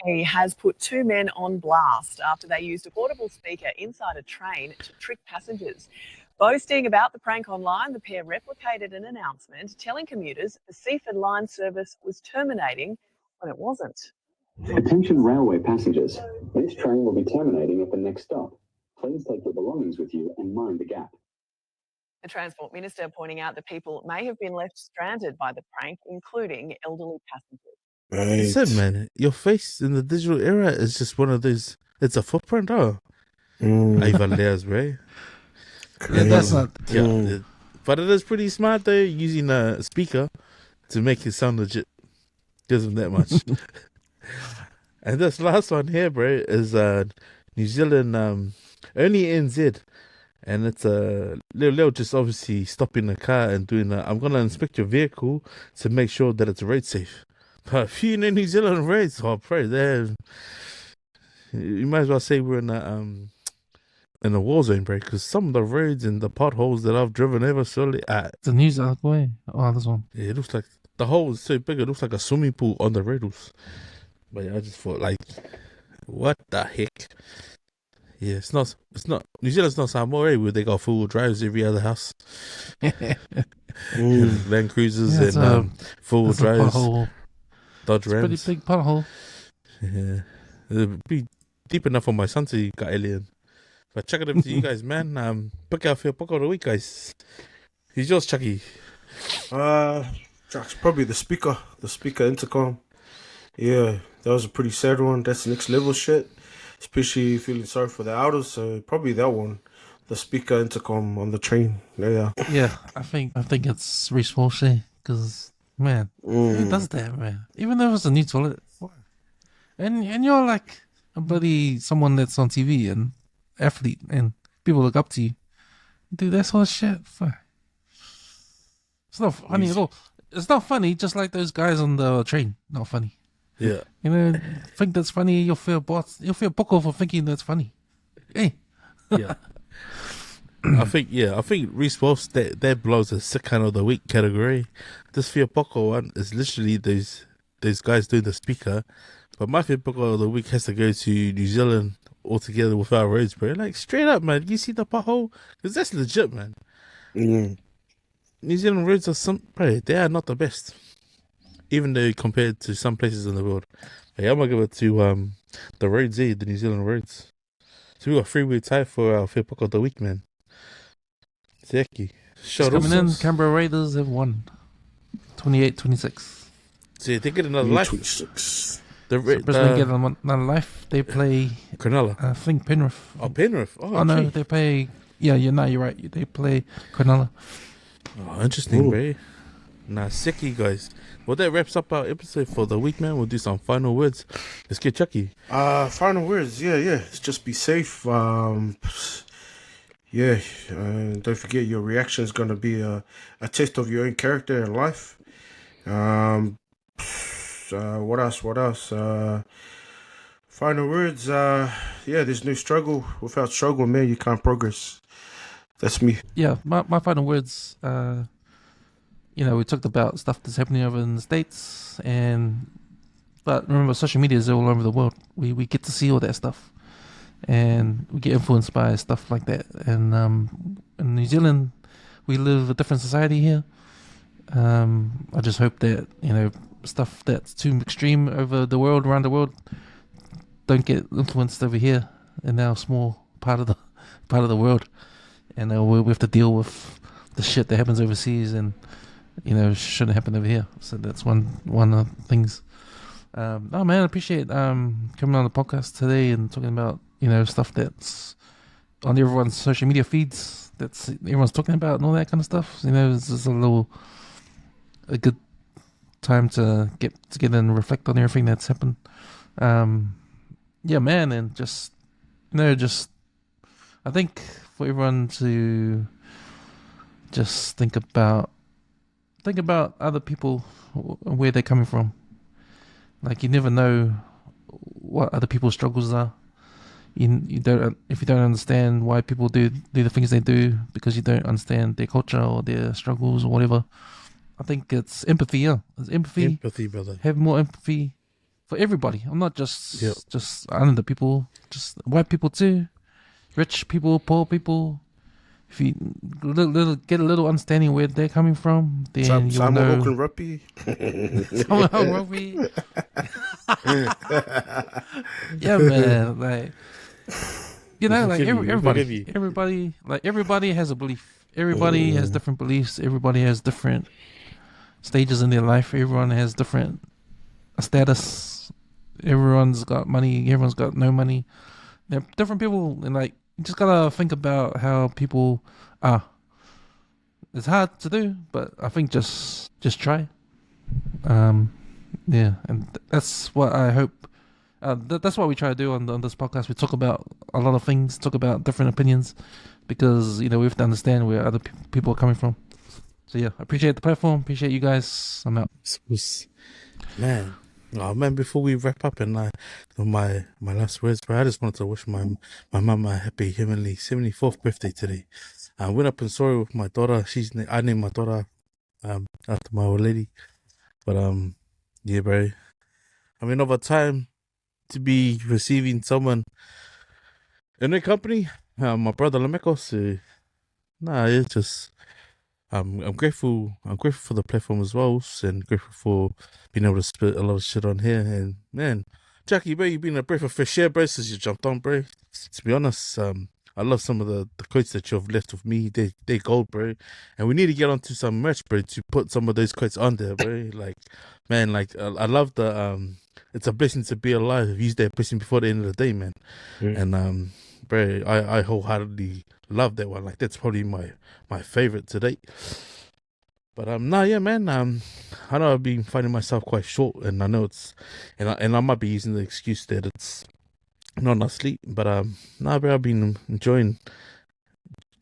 MP has put two men on blast after they used a portable speaker inside a train to trick passengers. Boasting about the prank online, the pair replicated an announcement telling commuters the Seaford line service was terminating when it wasn't. Attention railway passengers. This train will be terminating at the next stop. Please take your belongings with you and mind the gap. The Transport Minister pointing out that people may have been left stranded by the prank, including elderly passengers. Right. I said, man, your face in the digital era is just one of those. It's a footprint, Ivaleas, bro. That's not. Yeah, but it is pretty smart though, using a speaker to make it sound legit. Gives them that much. And this last one here, bro, is New Zealand, only NZ And it's they'll just obviously stop in the car and doing I'm gonna inspect your vehicle to make sure that it's road safe. But if you know New Zealand roads, oh, pray there, you might as well say we're in a war zone, bro. Because some of the roads and the potholes that I've driven ever slowly at, The news article way. Oh, this one. yeah, it looks like the hole is so big, it looks like a swimming pool on the roads. But yeah, I just thought like, what the heck? Yeah, it's not. New Zealand's not Samoa where they got full drives every other house. Land Cruisers Yeah, it's and full It's a drives, pothole. Dodge It's a pretty Rams. big pothole. Yeah, it'd be deep enough for my son to get alien. But check it up to you guys, man. Pick out Fia Poko of the week, guys. Who's yours, Chucky? It's probably the speaker intercom. Yeah, that was a pretty sad one. That's next level shit. Especially feeling sorry for the elders, so probably that one. The speaker intercom on the train. Yeah. Yeah, I think it's Reese Walshy because man, who does that, man? Even though it's a new toilet, why? And you're like a bloody someone that's on TV and athlete, and people look up to you. Do that sort of shit. Fuck. It's not funny at all. It's not funny, just like those guys on the train. Not funny. Yeah. You know, think that's funny. You'll feel Poko for thinking that's funny. Hey. Yeah. I think Reese Wolf's that blows a sick kind of the week category. This Fia Poko one is literally those guys doing the speaker. But my Fia Poko of the week has to go to New Zealand altogether with our roads, bro. Like straight up, man. You see the pothole? Because that's legit, man. New Zealand roads are bro, they are not the best. Even though compared to some places in the world. Hey, I'm gonna give it to the roads, the New Zealand roads. So we got 3-way tie for our Fia Poko of the week, man. Zeki. Just coming in, Canberra Raiders have won 28-26. So they get another life. 26. Brisbane get another life. They play Cronulla. I think Penrith. Oh, Penrith. Oh, no, gee. they play. Yeah, you're right. They play Cronulla. Oh, interesting, bro. Nah, Seki, guys. Well, that wraps up our episode for the week, man. We'll do some final words. Let's get Chucky. Final words. Yeah. Just be safe. Don't forget your reaction is going to be a test of your own character and life. What else? Final words. There's no struggle. Without struggle, man, you can't progress. That's me. Yeah, my final words. We talked about stuff that's happening over in the States, but remember, social media is all over the world. We get to see all that stuff, and we get influenced by stuff like that. And in New Zealand, we live a different society here. I just hope that stuff that's too extreme over the world, around the world, don't get influenced over here in our small part of the world, and we have to deal with the shit that happens overseas and shouldn't happen over here. So that's one of the things. Man, I appreciate coming on the podcast today and talking about stuff that's on everyone's social media feeds that's everyone's talking about and all that kind of stuff. It's just a good time to get together and reflect on everything that's happened. Man, and just I think for everyone to just think about other people, where they're coming from. Like, you never know what other people's struggles are. You don't, if you don't understand why people do the things they do, because you don't understand their culture or their struggles or whatever. I think it's empathy. Yeah, it's empathy. Empathy, brother. Have more empathy for everybody. I'm not just under people, just white people too, rich people, poor people. If you get a little understanding where they're coming from, then you'll know. Auckland Rugby. Rugby. Yeah, man. Like, everybody has a belief. Everybody has different beliefs. Everybody has different stages in their life. Everyone has different status. Everyone's got money. Everyone's got no money. They're different people, and you just gotta think about how people are. It's hard to do, but I think just try. And that's what I hope That's what we try to do on this podcast. We talk about a lot of things, talk about different opinions, because we have to understand where other people are coming from. So yeah, I appreciate the platform. Appreciate you guys. I'm out. Man. Oh man, before we wrap up and my last words, bro, I just wanted to wish my mum a happy heavenly 74th birthday today. I went up and saw her with my daughter. I named my daughter after my old lady. But yeah, bro. I mean, over time to be receiving someone in their company, my brother Lameko. So it's just I'm grateful. I'm grateful for the platform as well, and grateful for being able to spit a lot of shit on here. And man, Jackie, bro, you've been a breath of fresh air, bro, since you jumped on, bro. To be honest, I love some of the quotes that you've left with me. They gold, bro. And we need to get onto some merch, bro, to put some of those quotes on there, bro. Like, man, like I love the it's a blessing to be alive. Use that blessing before the end of the day, man. Yeah. And bro, I wholeheartedly love that one. Like, that's probably my favorite to date. But yeah, man. I know I've been finding myself quite short, and I know and I might be using the excuse that it's not enough sleep. But bro, I've been enjoying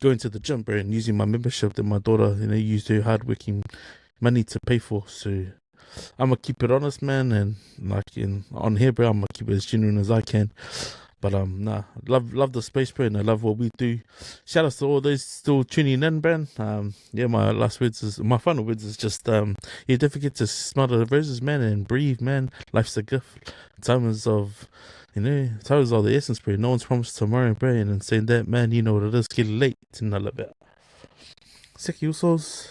going to the gym, bro, and using my membership that my daughter, used her hardworking money to pay for. So I'm gonna keep it honest, man, and on here, bro, I'm gonna keep it as genuine as I can. But love the space, bro, and I love what we do. Shout out to all those still tuning in, bro. Yeah, my final words is just you don't forget to smell the roses, man, and breathe, man. Life's a gift. Time is of the essence, bro. No one's promised tomorrow, bro. And in saying that, man, you know what it is. Get late and all of it. Sick Usos.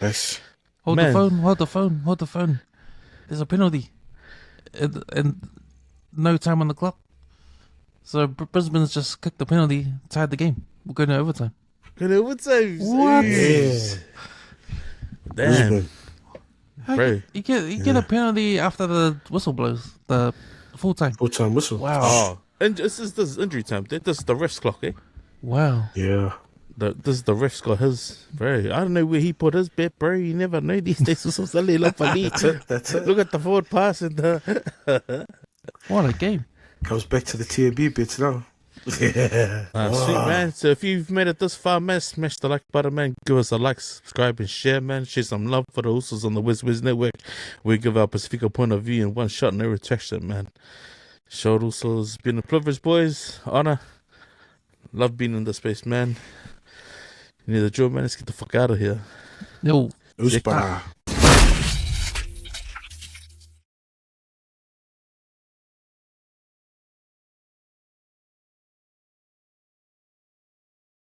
Nice. Hold the phone. There's a penalty. And no time on the clock. So Brisbane's just kicked the penalty, tied the game. We're going to overtime. What? Yeah. Damn. Bro. You get a penalty after the whistle blows. The full time. Full-time whistle. Wow. Oh. And this is injury time. This is the ref's clock, eh? Wow. Yeah. This is the ref's got his, bro. I don't know where he put his bet, bro. You never know these days. That's it. Look at the forward pass and What a game. Comes back to the TAB bits now. Yeah. Sweet, man. So if you've made it this far, man, smash the like button, man. Give us a like, subscribe, and share, man. Share some love for the Usos on the WesWes Network. We give our Pacifica point of view in one shot, no retraction, man. Show Usos. Been a privilege, boys. Honor. Love being in the space, man. You need the drill, man. Let's get the fuck out of here. Yo. Uspa.